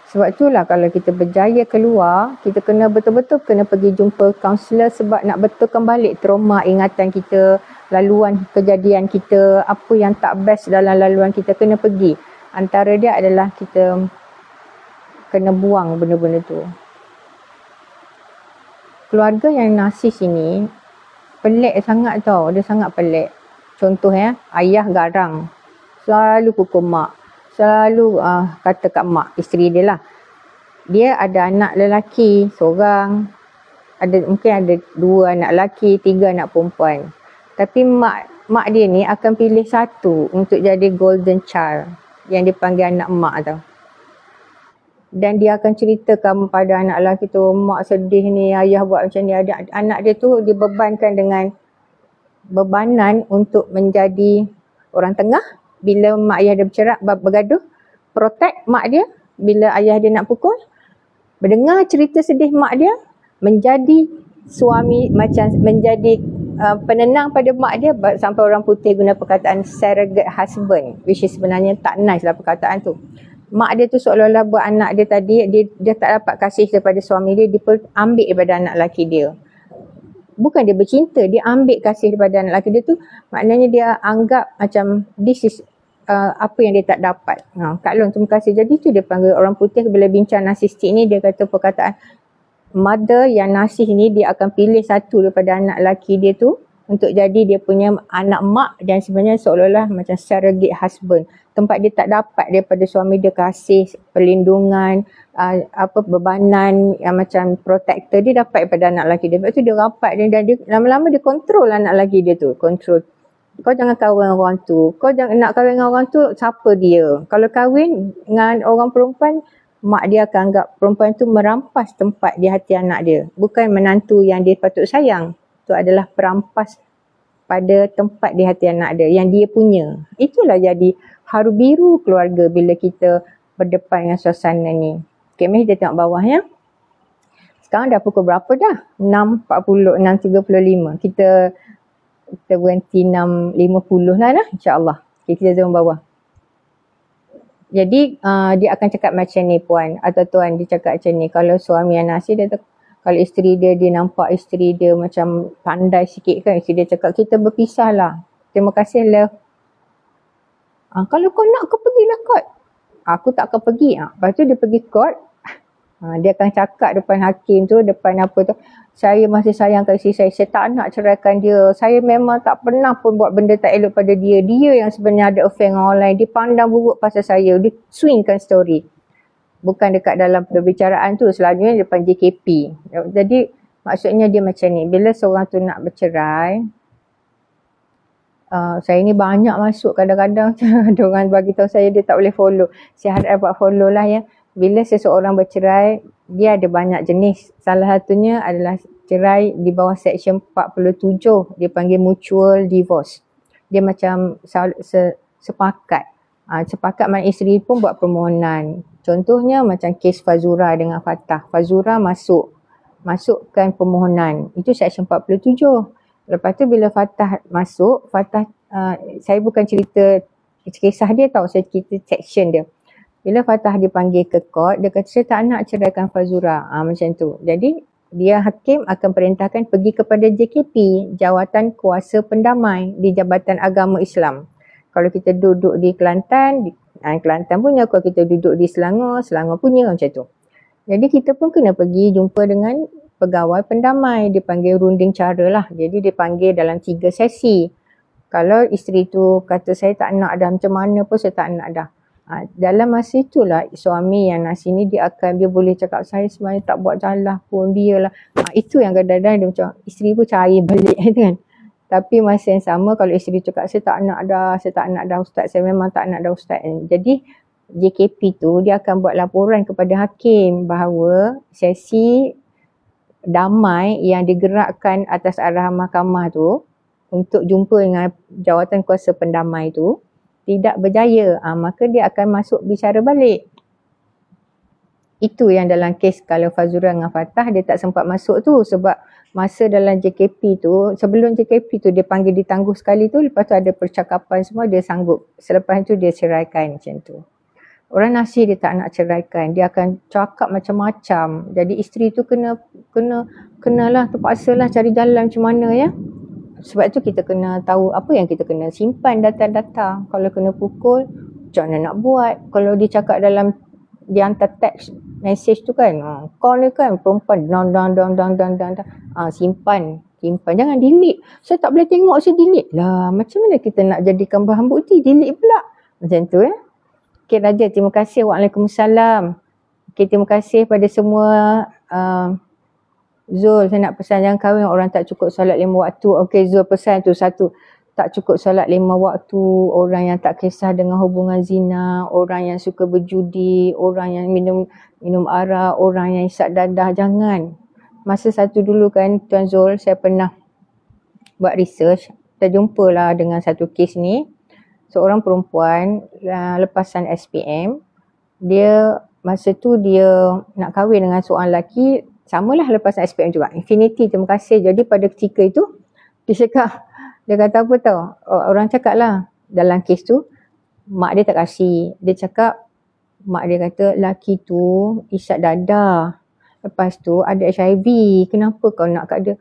Sebab itulah kalau kita berjaya keluar, kita kena betul-betul kena pergi jumpa kaunselor sebab nak betulkan balik trauma ingatan kita, laluan kejadian kita, apa yang tak best dalam laluan kita, kena pergi. Antara dia adalah kita kena buang benda-benda tu. Keluarga yang narsis ini pelik sangat tau. Dia sangat pelik. Contoh ayah garang. Selalu pukul mak. Selalu kata kat mak, isteri dia lah. Dia ada anak lelaki seorang. Mungkin ada 2 anak lelaki, 3 anak perempuan. Tapi mak dia ni akan pilih satu untuk jadi golden child. Yang dipanggil anak mak tau. Dan dia akan ceritakan pada anak lelaki tu, mak sedih ni, ayah buat macam ni. Anak dia tu dibebankan dengan bebanan untuk menjadi orang tengah. Bila mak ayah dia bergaduh, protect mak dia. Bila ayah dia nak pukul, mendengar cerita sedih mak dia, menjadi suami, macam menjadi penenang pada mak dia. Sampai orang putih guna perkataan surrogate husband, which is sebenarnya tak nice lah perkataan tu. Mak dia tu seolah-olah buat anak dia tadi, dia tak dapat kasih daripada suami dia, dia ambil daripada anak lelaki dia. Bukan dia bercinta, dia ambil kasih daripada anak lelaki dia tu, maknanya dia anggap macam this is apa yang dia tak dapat. Kak Long, terima kasih. Jadi tu dia panggil orang putih bila bincang narsistik ni, dia kata perkataan mother yang narsis ni, dia akan pilih satu daripada anak lelaki dia tu untuk jadi dia punya anak mak, dan sebenarnya seolah-olah macam surrogate husband. Tempat dia tak dapat daripada suami dia kasih, perlindungan, bebanan yang macam protector, dia dapat daripada anak lelaki dia. Sebab tu dia rapat dan dia lama-lama dia kontrol anak lelaki dia tu. Kontrol. Kau jangan kahwin dengan orang tu. Kau jangan nak kahwin dengan orang tu, siapa dia? Kalau kahwin dengan orang perempuan, mak dia akan anggap perempuan tu merampas tempat di hati anak dia. Bukan menantu yang dia patut sayang. Itu adalah perampas pada tempat di hati anak dia yang dia punya. Itulah jadi haru biru keluarga bila kita berdepan dengan suasana ni. Okay, mari kita tengok bawah ya. Sekarang dah pukul berapa dah? 6.40, 6.35. Kita berhenti 6.50 lah insyaAllah. Okay, kita tengok bawah. Jadi dia akan cakap macam ni puan atau tuan, dia cakap macam ni. Kalau suami yang narsis, dia kalau isteri dia nampak isteri dia macam pandai sikit kan, isteri dia cakap kita berpisah lah. Terima kasih love. Kalau kau nak, kau pergilah court. Aku tak akan pergi. Lepas tu dia pergi court. Dia akan cakap depan hakim tu, depan apa tu, saya masih sayang kat isteri saya tak nak ceraikan dia. Saya memang tak pernah pun buat benda tak elok pada dia. Dia yang sebenarnya ada affair dengan orang lain. Dia pandang buruk pasal saya. Dia swingkan story. Bukan dekat dalam perbicaraan tu, selalunya depan JKP. Jadi maksudnya dia macam ni, bila seorang tu nak bercerai, saya ni banyak masuk kadang-kadang ada orang bagi tahu saya dia tak boleh follow. Saya harap buat follow lah ya. Bila seseorang bercerai, dia ada banyak jenis. Salah satunya adalah cerai di bawah section 47. Dia panggil mutual divorce. Dia macam sepakat. Sepakat mana isteri pun buat permohonan. Contohnya macam kes Fazura dengan Fatah. Fazura masuk masukkan permohonan. Itu Seksyen 47. Lepas tu bila Fatah masuk, Fatah saya bukan cerita kisah dia tau, saya cerita section dia. Bila Fatah dipanggil ke court, dia kata saya tak nak ceraikan Fazura. Macam tu. Jadi dia hakim akan perintahkan pergi kepada JKP, Jawatan Kuasa Pendamai di Jabatan Agama Islam. Kalau kita duduk di Kelantan, Kelantan punya. Kalau kita duduk di Selangor, Selangor punya, macam tu. Jadi kita pun kena pergi jumpa dengan pegawai pendamai, dipanggil runding cara lah. Jadi dipanggil dalam 3 sesi. Kalau isteri tu kata saya tak nak dah, macam mana pun saya tak nak dah. Dalam masa itulah suami yang nasi ni dia boleh cakap saya sebenarnya tak buat jalan pun, biarlah. Itu yang kadang-kadang dia macam isteri pun cair balik kan. Tapi masa yang sama kalau isteri cakap saya tak nak dah ustaz, saya memang tak nak dah ustaz. Jadi JKP tu dia akan buat laporan kepada hakim bahawa sesi damai yang digerakkan atas arahan mahkamah tu untuk jumpa dengan jawatan kuasa pendamai tu tidak berjaya, maka dia akan masuk bicara balik. Itu yang dalam kes kalau Fazura dengan Fatah dia tak sempat masuk tu sebab masa dalam JKP tu, sebelum JKP tu dia panggil ditangguh sekali tu, lepas tu ada percakapan semua, dia sanggup. Selepas tu dia ceraikan macam tu. Orang nasi dia tak nak ceraikan, dia akan cakap macam-macam. Jadi isteri tu kenalah, terpaksalah cari jalan macam mana ya. Sebab tu kita kena tahu apa yang kita kena simpan data-data. Kalau kena pukul, macam mana nak buat. Kalau dia cakap dalam, dia hantar teks, message tu kan, call ni kan perempuan, simpan. Jangan delete. Saya tak boleh tengok, saya delete. Lah, macam mana kita nak jadikan bahan bukti, delete pula. Macam tu ya. Okay Raja, terima kasih. Waalaikumsalam. Okay, terima kasih pada semua. Zul, saya nak pesan jangan kahwin orang tak cukup solat 5 waktu. Okay Zul, pesan tu satu. Tak cukup solat 5 waktu, orang yang tak kisah dengan hubungan zina, orang yang suka berjudi, orang yang minum arak, orang yang isap dadah, jangan. Masa satu dulu kan Tuan Zul, saya pernah buat research, terjumpa lah dengan satu kes ni. Seorang perempuan lepasan SPM, dia masa tu dia nak kahwin dengan seorang lelaki, samalah lepasan SPM juga, Infinity, terima kasih. Jadi pada ketika itu, dia kata apa tau, orang cakap lah dalam kes tu, mak dia tak kasih. Dia cakap, mak dia kata lelaki tu isap dadah, lepas tu ada HIV, kenapa kau nak kat dia?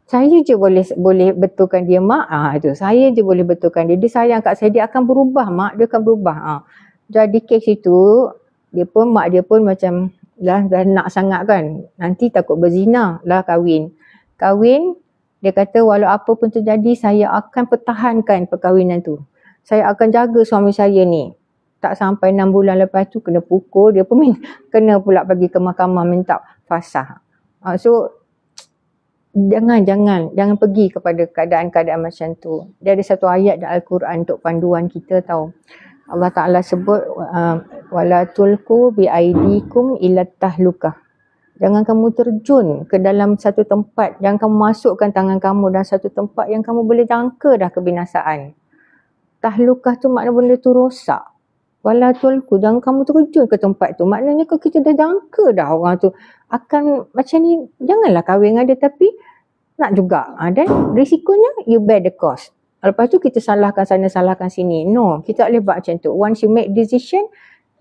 Saya je boleh betulkan dia mak. Itu saya je boleh betulkan dia. Dia sayang kat saya, dia akan berubah mak, dia akan berubah. Jadi kes itu mak dia pun macam dah nak sangat kan. Nanti takut berzina lah kahwin. Dia kata walau apa pun terjadi saya akan pertahankan perkahwinan tu. Saya akan jaga suami saya ni. Tak sampai 6 bulan lepas tu kena pukul, dia pun kena pula pergi ke mahkamah minta fasah. So Jangan pergi kepada keadaan-keadaan macam tu. Dia ada satu ayat dalam Al-Quran untuk panduan kita tahu. Allah Ta'ala sebut wala tulqu bi aidikum ila tahlukah. Jangan kamu terjun ke dalam satu tempat, jangan kamu masukkan tangan kamu dalam satu tempat yang kamu boleh jangka dah kebinasaan. Tahlukah tu makna benda tu rosak. Wala tulqu, jangan kamu terjun ke tempat tu. Maknanya kalau kita dah jangka dah orang tu akan macam ni, janganlah kahwin dengan dia, tapi nak juga. Dan risikonya you bear the cost. Lepas tu kita salahkan sana, salahkan sini. No, kita tak boleh buat macam tu. Once you make decision,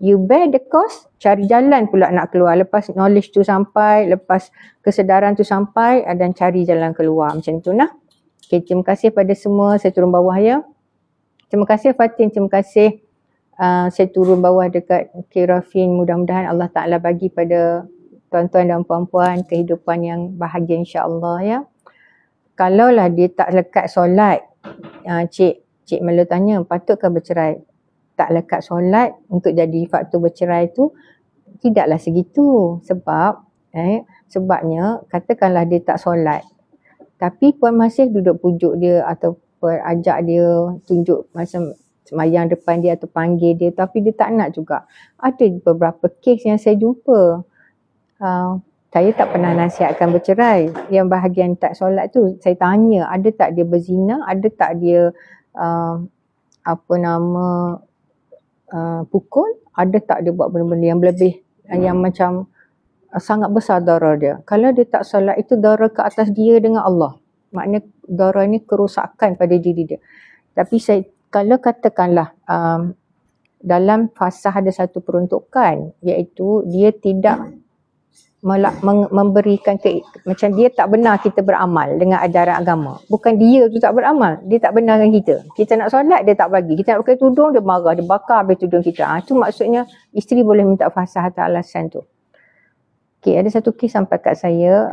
you bear the cost, cari jalan pula nak keluar. Lepas knowledge tu sampai, lepas kesedaran tu sampai, dan cari jalan keluar. Macam tu nah. Okay, terima kasih pada semua. Saya turun bawah ya. Terima kasih Fatin, terima kasih. Saya turun bawah dekat Kirafin. Mudah-mudahan Allah Ta'ala bagi pada tuan-tuan dan puan-puan kehidupan yang bahagia insya-Allah ya. Kalaulah dia tak lekat solat, Cik Melo tanya, patutkah bercerai? Tak lekat solat untuk jadi faktor bercerai tu tidaklah segitu. Sebabnya katakanlah dia tak solat, tapi puan masih duduk pujuk dia atau ajak dia, tunjuk macam semayang depan dia atau panggil dia, tapi dia tak nak juga. Ada beberapa kes yang saya jumpa. Saya tak pernah nasihatkan bercerai. Yang bahagian tak solat tu, saya tanya, ada tak dia berzina, ada tak dia pukul, ada tak dia buat benda-benda yang lebih, yang macam sangat besar darah dia. Kalau dia tak solat, itu darah ke atas dia dengan Allah. Maknanya darah ni kerosakan pada diri dia. Tapi kalau katakanlah dalam fasah ada satu peruntukan, iaitu dia tidak memberikan macam dia tak benar kita beramal dengan ajaran agama. Bukan dia tu tak beramal, dia tak benar dengan kita. Kita nak solat, dia tak bagi. Kita nak pakai tudung, dia marah, dia bakar habis tudung kita. Itu maksudnya isteri boleh minta fasah atas alasan tu. Okay, ada satu kes sampai kat saya,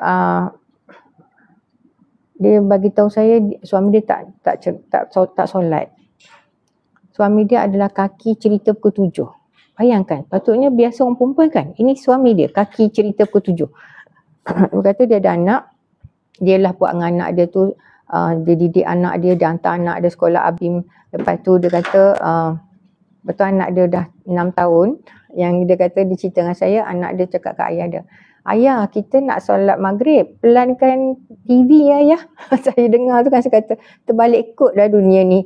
dia bagi tahu saya suami dia tak solat. Suami dia adalah kaki cerita pukul 7. Bayangkan, patutnya biasa orang perempuan kan. Ini suami dia, kaki cerita pukul 7. Dia kata dia ada anak, dia lah buat dengan anak dia tu, dia didik anak dia hantar anak dia sekolah Abim. Lepas tu dia kata, betul anak dia dah 6 tahun, yang dia kata dia cerita dengan saya, anak dia cakap kat ayah dia, ayah kita nak solat maghrib, pelankan TV ya ayah. Saya dengar tu kan, saya kata terbalik ikut dah dunia ni.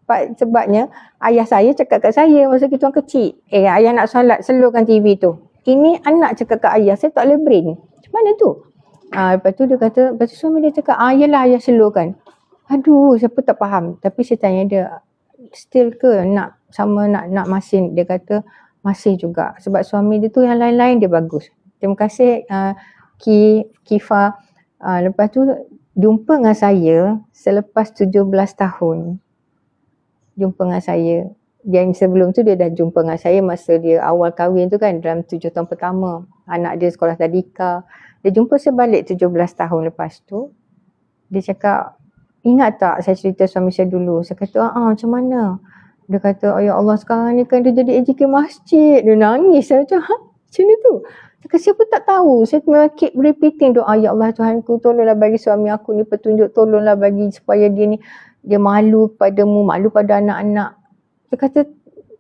Sebabnya ayah saya cakap kat saya masa kita orang kecil, ayah nak solat slowkan TV tu. Ini anak cakap kat ayah, saya tak boleh brain. Macam mana tu? Lepas tu dia kata, lepas tu suami dia cakap, yelah ayah slowkan. Aduh, siapa tak faham. Tapi saya tanya dia, still ke nak masih? Dia kata masih juga. Sebab suami dia tu yang lain-lain dia bagus. Terima kasih Kifa. Lepas tu jumpa dengan saya selepas 17 tahun. Jumpa dengan saya. Yang sebelum tu dia dah jumpa dengan saya masa dia awal kahwin tu kan, dalam 7 tahun pertama. Anak dia sekolah tadika. Dia jumpa saya balik 17 tahun lepas tu. Dia cakap, ingat tak saya cerita suami saya dulu? Saya kata, macam mana? Dia kata, ya Allah sekarang ni kan dia jadi AJK masjid. Dia nangis. Saya macam, macam mana tu? Dia kata, siapa tak tahu? Saya memang keep repeating doa, ya Allah Tuhanku, tolonglah bagi suami aku ni petunjuk. Tolonglah bagi supaya dia malu padamu, malu pada anak-anak. Dia kata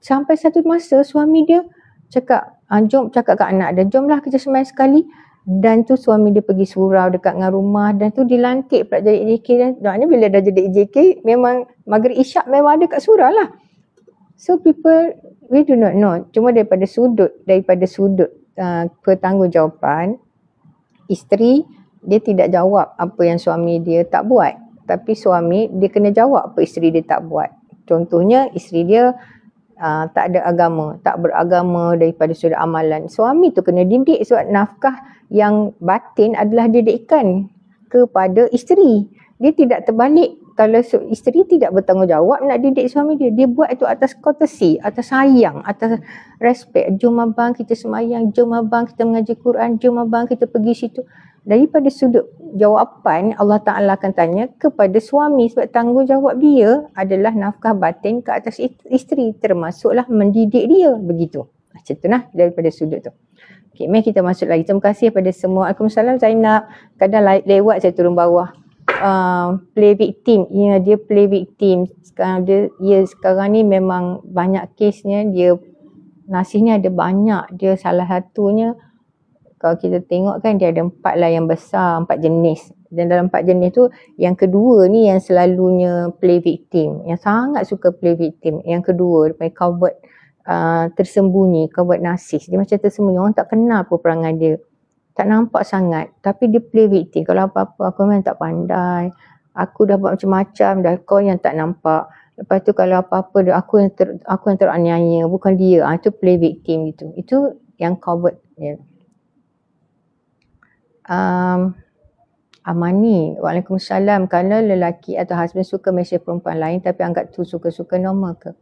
sampai satu masa suami dia cakap, jom cakap kat anak dia, jomlah kita sembahyang sekali. Dan tu suami dia pergi surau dekat dengan rumah, dan tu dilantik pula jadi AJK. Dan ni bila dah jadi AJK, memang maghrib isyak memang ada kat surau lah. So people, we do not know. Cuma daripada sudut pertanggungjawaban, isteri dia tidak jawab apa yang suami dia tak buat. Tapi suami dia kena jawab apa isteri dia tak buat. Contohnya isteri dia tak ada agama, tak beragama daripada sudut amalan. Suami tu kena didik sebab nafkah yang batin adalah didikan kepada isteri. Dia tidak terbalik. Kalau isteri tidak bertanggungjawab nak didik suami dia, dia buat itu atas courtesy, atas sayang, atas respect. Jom abang kita semayang, jom abang kita mengaji Quran, jom abang kita pergi situ. Daripada sudut jawapan, Allah Ta'ala akan tanya kepada suami sebab tanggungjawab dia adalah nafkah batin ke atas isteri, termasuklah mendidik dia, begitu. Macam tu lah daripada sudut tu. Okay, mari kita masuk lagi. Terima kasih kepada semua. Waalaikumsalam Zainab. Kadang lewat saya turun bawah. Play victim. Ya, dia play victim. Sekarang ni memang banyak kesnya, dia nasihnya ada banyak. Dia salah satunya, kalau kita tengok kan dia ada 4 lah yang besar, 4 jenis. Dan dalam 4 jenis tu, yang kedua ni yang selalunya play victim. Yang sangat suka play victim. Yang kedua, dia panggil covert tersembunyi, covert narsis. Dia macam tersembunyi, orang tak kenal apa perangai dia. Tak nampak sangat, tapi dia play victim. Kalau apa-apa, aku memang tak pandai. Aku dah buat macam-macam dah, kau yang tak nampak. Lepas tu kalau apa-apa, aku yang teraniaya, bukan dia. Itu play victim gitu. Itu yang covert. Ya. Amani, Waalaikumsalam. Kalau lelaki atau husband suka mesej perempuan lain tapi anggap tu suka-suka normal ke?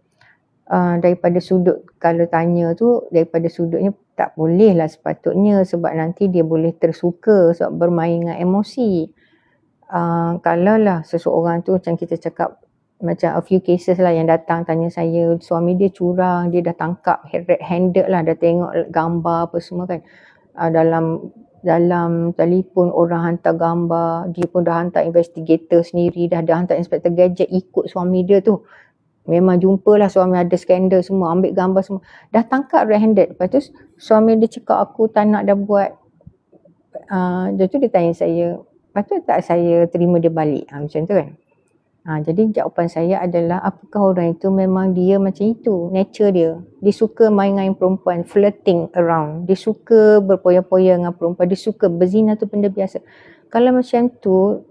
Daripada sudut, kalau tanya tu daripada sudutnya tak boleh lah sepatutnya, sebab nanti dia boleh tersuka sebab bermain dengan emosi. Kalau lah seseorang tu macam kita cakap, macam a few cases lah yang datang tanya saya, suami dia curang, dia dah tangkap red handed lah, dah tengok gambar apa semua kan. Dalam telefon orang hantar gambar, dia pun dah hantar investigator sendiri, dah hantar inspektor gadget ikut suami dia tu. Memang jumpalah suami ada skandal semua, ambil gambar semua. Dah tangkap red handed. Lepas tu suami dia cakap aku tak nak dah buat. Dia tu dia tanya saya, patut tak saya terima dia balik? Macam tu kan. Jadi jawapan saya adalah apakah orang itu memang dia macam itu, nature dia. Dia suka main dengan perempuan, flirting around. Dia suka berpoya-poya dengan perempuan, dia suka berzina tu benda biasa. Kalau macam tu,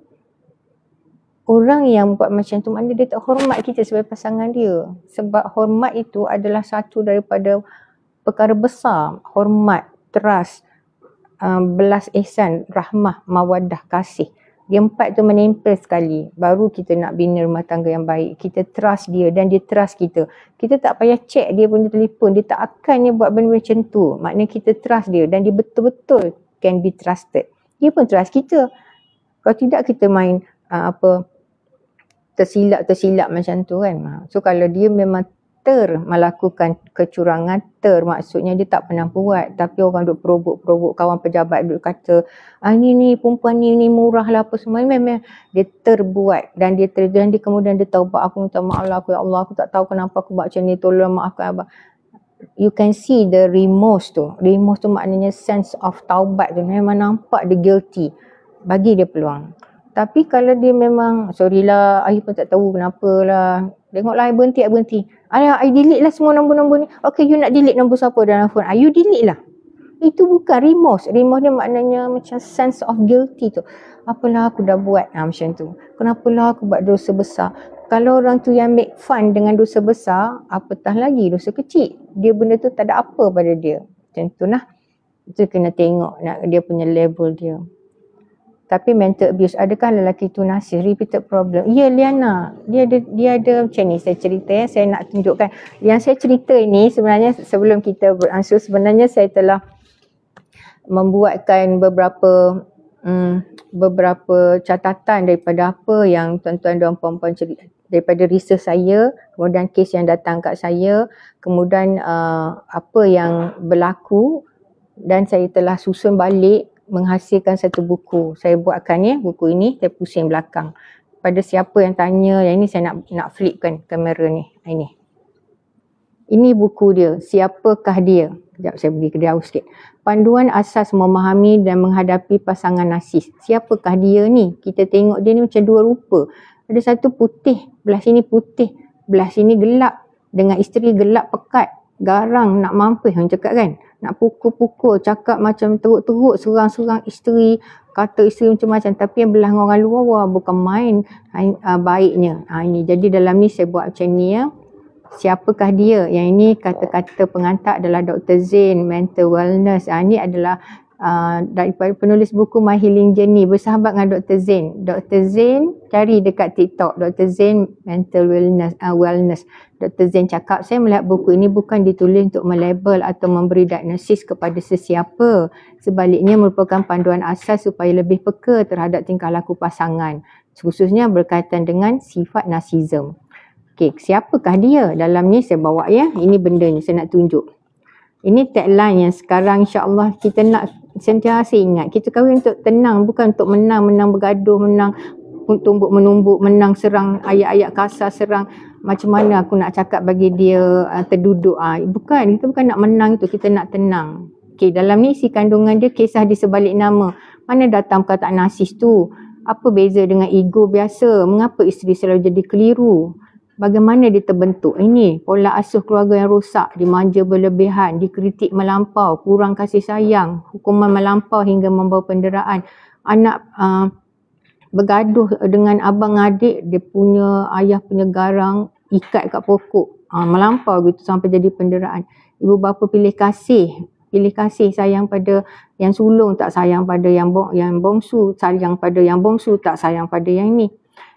orang yang buat macam tu maknanya dia tak hormat kita sebagai pasangan dia. Sebab hormat itu adalah satu daripada perkara besar. Hormat, trust, belas ihsan, rahmah, mawaddah, kasih. Dia 4 tu menempel sekali. Baru kita nak bina rumah tangga yang baik. Kita trust dia dan dia trust kita. Kita tak payah check dia punya telefon. Dia tak akan dia buat benda macam tu. Maknanya kita trust dia dan dia betul-betul can be trusted. Dia pun trust kita. Kalau tidak kita main tersilap macam tu kan. So kalau dia memang melakukan kecurangan, maksudnya dia tak pernah buat, tapi orang duk perobok, kawan pejabat duk kata ni perempuan ni murah lah apa semua, memang dia terbuat dan dia kemudian dia taubat, aku minta maaf lah, ya Allah aku tak tahu kenapa aku buat macam ni, tolong maafkan abang. You can see the remorse tu maknanya sense of taubat tu, memang nampak dia guilty, bagi dia peluang. Tapi kalau dia memang, sorry lah, I pun tak tahu kenapa lah, tengoklah I berhenti. I delete lah semua nombor-nombor ni. Okay, you nak delete nombor siapa dalam phone? You delete lah. Itu bukan remorse. Remorse dia maknanya macam sense of guilty tu. Apalah aku dah buat macam tu. Kenapalah aku buat dosa besar. Kalau orang tu yang make fun dengan dosa besar, apatah lagi dosa kecil. Dia benda tu tak ada apa pada dia. Macam tu lah. Itu kena tengok dia punya level dia. Tapi mental abuse, adakah lelaki tu narsis, repeated problem? Ya, Liana, dia ada macam ni, saya cerita saya nak tunjukkan. Yang saya cerita ini sebenarnya sebelum kita beransur, sebenarnya saya telah membuatkan beberapa catatan daripada apa yang tuan-tuan dan puan-puan cerita, daripada research saya, kemudian kes yang datang kat saya, kemudian apa yang berlaku, dan saya telah susun balik menghasilkan satu buku. Saya buatkan buku ini, saya pusing belakang. Pada siapa yang tanya, yang ini saya nak flipkan kamera ni. Ini buku dia, Siapakah Dia? Sekejap saya pergi ke jauh sikit. Panduan asas memahami dan menghadapi pasangan narsis. Siapakah dia ni? Kita tengok dia ni macam dua rupa. Ada satu putih, belah sini putih, belah sini gelap. Dengan isteri gelap pekat, garang, nak mampus orang cakap kan. Nak pukul-pukul, cakap macam teruk-teruk, serang-serang isteri, kata isteri macam-macam. Tapi yang belah dengan orang luar, wah, bukan main baiknya. Ini. Jadi dalam ni saya buat macam ni Siapakah dia? Yang ini kata-kata pengantar adalah Dr. Zain, Mental Wellness. Ini adalah daripada penulis buku My Healing Journey, bersahabat dengan Dr. Zain. Dr. Zain, cari dekat TikTok, Dr. Zain Mental Wellness. Dr. Zain cakap, saya melihat buku ini bukan ditulis untuk melabel atau memberi diagnosis kepada sesiapa. Sebaliknya merupakan panduan asas supaya lebih peka terhadap tingkah laku pasangan, khususnya berkaitan dengan sifat narsism. Okey, siapakah dia? Dalam ni saya bawa ini benda ni saya nak tunjuk. Ini tagline yang sekarang insya-Allah kita nak sentiasa ingat. Kita kahwin untuk tenang, bukan untuk menang bergaduh, menang tumbuk menumbuk, menang serang ayat-ayat kasar, serang macam mana aku nak cakap bagi dia terduduk. Bukan, kita bukan nak menang itu, kita nak tenang. Okey, dalam ni isi kandungan dia kisah di sebalik nama. Mana datang perkataan narsis tu? Apa beza dengan ego biasa? Mengapa isteri selalu jadi keliru? Bagaimana dia terbentuk? Ini pola asuh keluarga yang rosak, dimanja berlebihan, dikritik melampau, kurang kasih sayang, hukuman melampau hingga membawa penderaan. Anak bergaduh dengan abang adik, dia punya ayah punya garang ikat kat pokok, melampau gitu sampai jadi penderaan. Ibu bapa pilih kasih sayang pada yang sulung, tak sayang pada yang bongsu, sayang pada yang bongsu, tak sayang pada yang ni.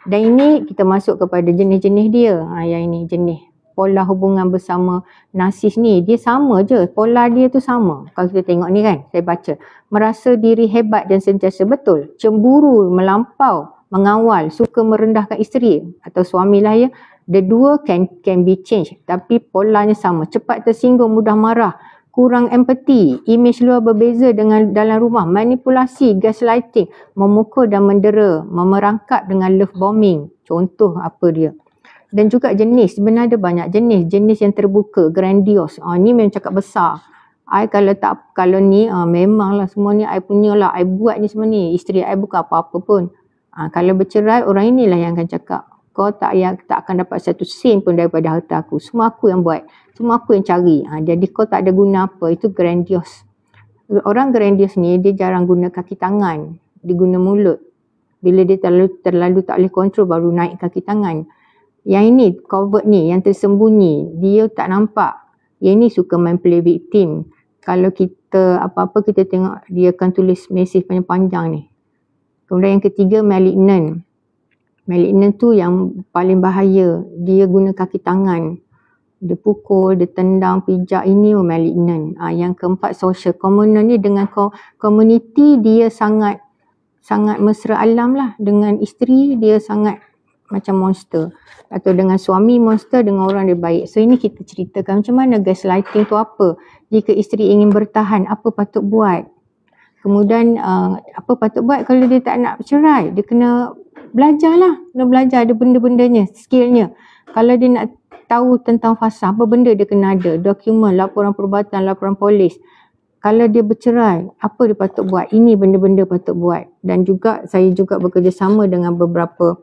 Dan ini kita masuk kepada jenis-jenis dia. Yang ini jenis pola hubungan bersama narsis ni. Dia sama je. Pola dia tu sama. Kalau kita tengok ni kan, saya baca. Merasa diri hebat dan sentiasa betul. Cemburu, melampau, mengawal, suka merendahkan isteri atau suami lah The dua can be changed. Tapi polanya sama. Cepat tersinggung, mudah marah. Kurang empati, imej luar berbeza dengan dalam rumah, manipulasi, gaslighting, memukul dan mendera, memerangkap dengan love bombing. Contoh apa dia. Dan juga jenis, sebenarnya ada banyak jenis yang terbuka, grandios. Ni memang cakap besar. Kalau ni memanglah semua ni I punya lah, I buat ni semua ni. Isteri I bukan apa-apa pun. Kalau bercerai, orang inilah yang akan cakap, kau tak akan dapat satu sen pun daripada harta aku. Semua aku yang buat. Semua aku yang cari. Jadi kau tak ada guna apa. Itu grandiose. Orang grandiose ni dia jarang guna kaki tangan. Dia guna mulut. Bila dia terlalu tak boleh kontrol baru naik kaki tangan. Yang ini covert ni, yang tersembunyi, dia tak nampak. Yang ini suka main play victim. Kalau kita apa-apa kita tengok dia akan tulis mesej panjang-panjang ni. Kemudian yang ketiga malignant. Malignant tu yang paling bahaya. Dia guna kaki tangan. Dia pukul, dia tendang, pijak. Ini malignant. Yang keempat social. Communal ni dengan community dia sangat mesra alam lah. Dengan isteri dia sangat macam monster. Atau dengan suami monster, dengan orang dia baik. So ini kita ceritakan macam mana gaslighting tu apa. Jika isteri ingin bertahan, apa patut buat. Kemudian apa patut buat kalau dia tak nak bercerai. Dia kena belajar lah. Kena belajar ada benda-bendanya, skillnya. Kalau dia nak tahu tentang fasa, apa benda dia kena ada. Dokumen, laporan perubatan, laporan polis. Kalau dia bercerai, apa dia patut buat. Ini benda-benda patut buat. Dan juga saya juga bekerjasama dengan beberapa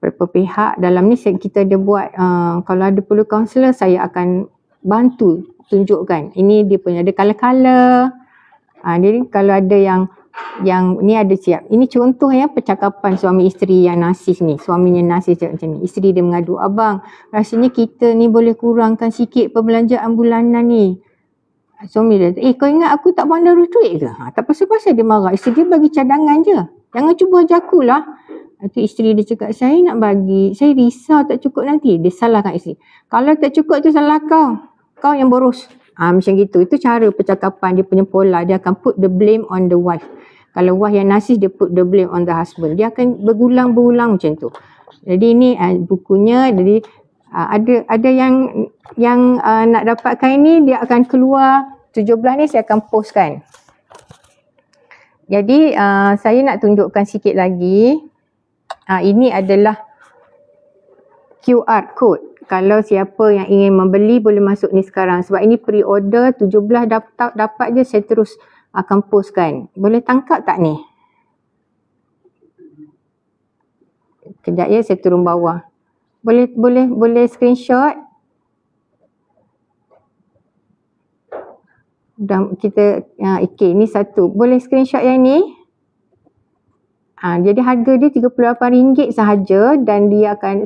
pihak. Dalam ni kita ada buat, kalau ada perlu kaunselor, saya akan bantu tunjukkan. Ini dia punya ada color-color. Jadi kalau ada yang ni ada siap. Ini contoh ya percakapan suami isteri yang narsis ni. Suaminya narsis macam ni. Isteri dia mengadu, abang rasanya kita ni boleh kurangkan sikit perbelanjaan bulanan ni. Suami dia, kau ingat aku tak pandai urus duit ke? Tak pasal-pasal dia marah. Isteri dia bagi cadangan je. Jangan cuba ajakulah. Itu isteri dia cakap, saya nak bagi. Saya risau tak cukup nanti. Dia salahkan isteri. Kalau tak cukup tu salah kau. Kau yang boros. Macam gitu. Itu cara percakapan dia punya pola. Dia akan put the blame on the wife. Kalau wife yang narsis, dia put the blame on the husband. Dia akan berulang-berulang macam tu. Jadi ini bukunya. Jadi ada yang nak dapatkan ini, dia akan keluar 17 ni saya akan postkan. Jadi saya nak tunjukkan sikit lagi. Ini adalah QR code. Kalau siapa yang ingin membeli boleh masuk ni sekarang. Sebab ini pre-order 17 dapat je, saya terus akan postkan. Boleh tangkap tak ni? Kejap ya, saya turun bawah. Boleh screenshot. Dan kita ni satu. Boleh screenshot yang ni? Jadi harga dia RM38 sahaja dan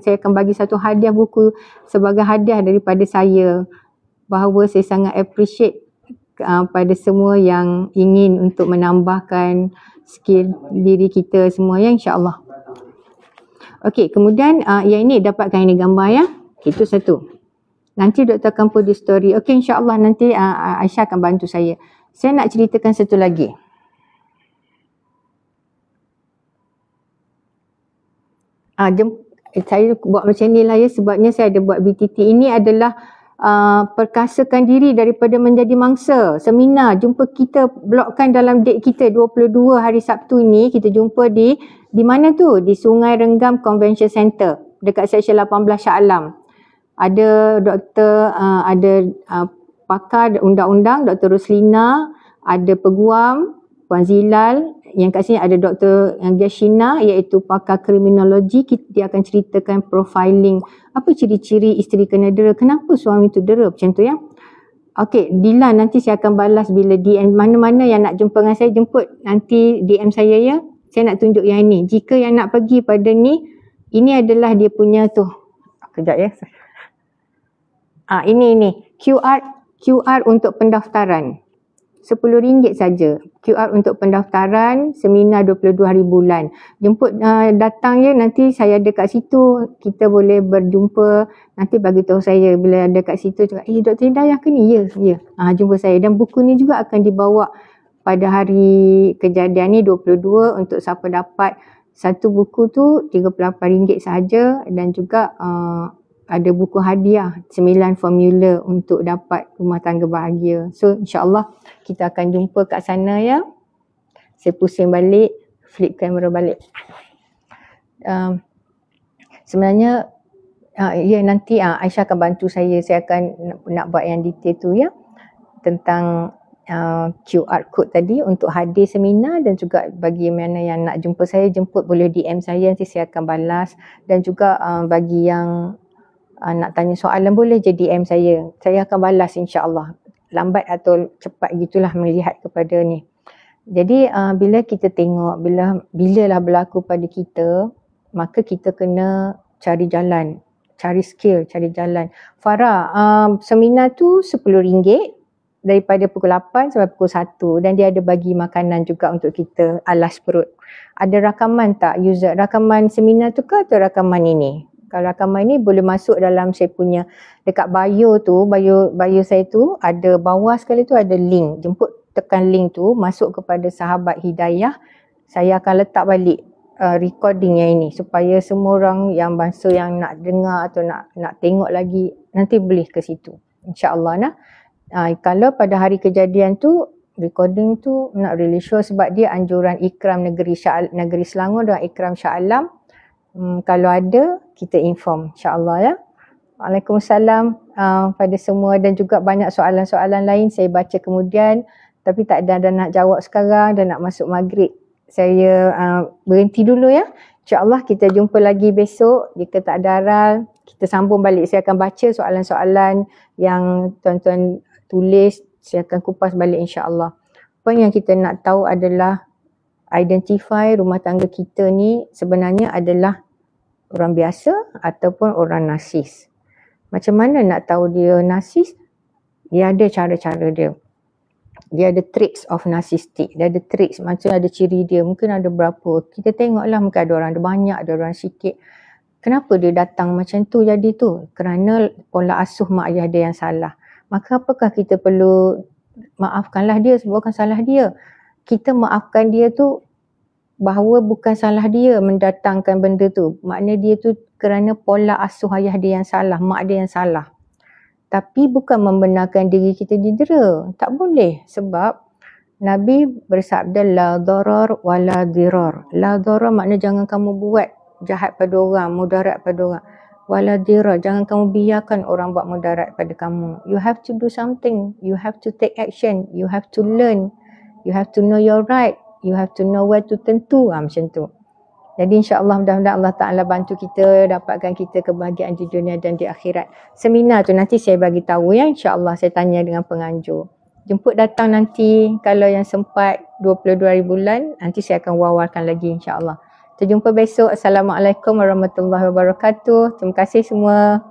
saya akan bagi satu hadiah buku sebagai hadiah daripada saya. Bahawa saya sangat appreciate pada semua yang ingin untuk menambahkan skill diri kita semua ya, insya-Allah. Okey, kemudian yang ini dapatkan ini gambar ya. Itu satu. Nanti Dr. akan put di story. Okey, insya-Allah nanti Aisyah akan bantu saya. Saya nak ceritakan satu lagi. Saya buat macam ni lah ya, sebabnya saya ada buat BTT. Ini adalah perkasakan diri daripada menjadi mangsa. Seminar, jumpa kita, blokkan dalam date kita 22 hari Sabtu ni. Kita jumpa di mana tu? Di Sungai Renggam Convention Center dekat Seksyen 18 Shah Alam. Ada doktor, ada pakar undang-undang Dr. Ruslina, ada peguam Puan Zilal. Yang kat sini ada Dr. Gashina, iaitu pakar kriminologi. Dia akan ceritakan profiling. Apa ciri-ciri isteri kena dera, kenapa suami tu dera, macam tu ya. Okey, Dilan nanti saya akan balas bila DM. Mana-mana yang nak jumpa dengan saya, jemput nanti DM saya ya. Saya nak tunjuk yang ini. Jika yang nak pergi pada ni, ini adalah dia punya tu. Kejap ya. Ini QR untuk pendaftaran. RM10 saja. QR untuk pendaftaran seminar 22 hari bulan. Jemput datang ya, nanti saya ada kat situ, kita boleh berjumpa. Nanti bagi tahu saya bila ada kat situ cakap, Dr. Hidayah ke ni? Ya. Jumpa saya. Dan buku ni juga akan dibawa pada hari kejadian ni 22 untuk siapa dapat satu buku tu RM38 sahaja, dan juga ada buku hadiah 9 formula untuk dapat rumah tangga bahagia. So insya-Allah kita akan jumpa kat sana ya. Saya pusing balik, flip kamera balik. Sebenarnya ya nanti Aisyah akan bantu saya. Saya akan nak buat yang detail tu ya. Tentang QR code tadi untuk hadir seminar, dan juga bagi mana yang nak jumpa saya, jemput boleh DM saya, nanti saya akan balas. Dan juga bagi yang nak tanya soalan boleh je DM saya akan balas insya-Allah. Lambat atau cepat gitulah melihat kepada ni. Jadi bila kita tengok bila lah berlaku pada kita, maka kita kena cari jalan, cari skill, cari jalan. Farah, seminar tu RM10 daripada pukul 8 sampai pukul 1, dan dia ada bagi makanan juga untuk kita alas perut. Ada rakaman tak user? Rakaman seminar tu ke atau rakaman ini? Kalau rakaman ini boleh masuk dalam saya punya, dekat bio tu, bio saya tu ada bawah sekali tu ada link. Jemput tekan link tu, masuk kepada Sahabat Hidayah. Saya akan letak balik recording yang ini supaya semua orang yang bangsa yang nak dengar atau nak tengok lagi nanti boleh ke situ. InsyaAllah nah. Kalau pada hari kejadian tu recording tu not really sure sebab dia anjuran Ikram Negeri Selangor dan Ikram Shah Alam. Kalau ada kita inform insyaAllah ya. Waalaikumsalam pada semua, dan juga banyak soalan-soalan lain saya baca kemudian, tapi tak ada nak jawab sekarang dan nak masuk maghrib. Saya berhenti dulu ya. InsyaAllah kita jumpa lagi besok. Jika tak ada aral, kita sambung balik. Saya akan baca soalan-soalan yang tuan-tuan tulis, saya akan kupas balik insyaAllah. Apa yang kita nak tahu adalah identify rumah tangga kita ni sebenarnya adalah orang biasa ataupun orang narsis. Macam mana nak tahu dia narsis? Dia ada cara-cara dia. Dia ada traits of narcissistic. Dia ada traits, macam ada ciri dia. Mungkin ada berapa. Kita tengoklah, mungkin ada orang ada banyak, ada orang sikit. Kenapa dia datang macam tu jadi tu? Kerana pola asuh mak ayah dia yang salah. Maka apakah kita perlu maafkanlah dia sebab bukan salah dia. Kita maafkan dia tu bahawa bukan salah dia mendatangkan benda tu. Maknanya dia tu kerana pola asuh ayah dia yang salah, mak dia yang salah. Tapi bukan membenarkan diri kita didera. Tak boleh sebab Nabi bersabda la darar wala dirar. La darar maknanya jangan kamu buat jahat pada orang, mudarat pada orang. Wala dirar, jangan kamu biarkan orang buat mudarat pada kamu. You have to do something. You have to take action. You have to learn. You have to know your right. You have to know where to turn to. Macam tu. Jadi insyaAllah mudah-mudahan Allah Ta'ala bantu kita dapatkan kita kebahagiaan di dunia dan di akhirat. Seminar tu nanti saya bagi tahu ya, insyaAllah saya tanya dengan penganjur. Jemput datang nanti kalau yang sempat 22 hari bulan, nanti saya akan wawarkan lagi insyaAllah. Kita jumpa besok. Assalamualaikum warahmatullahi wabarakatuh. Terima kasih semua.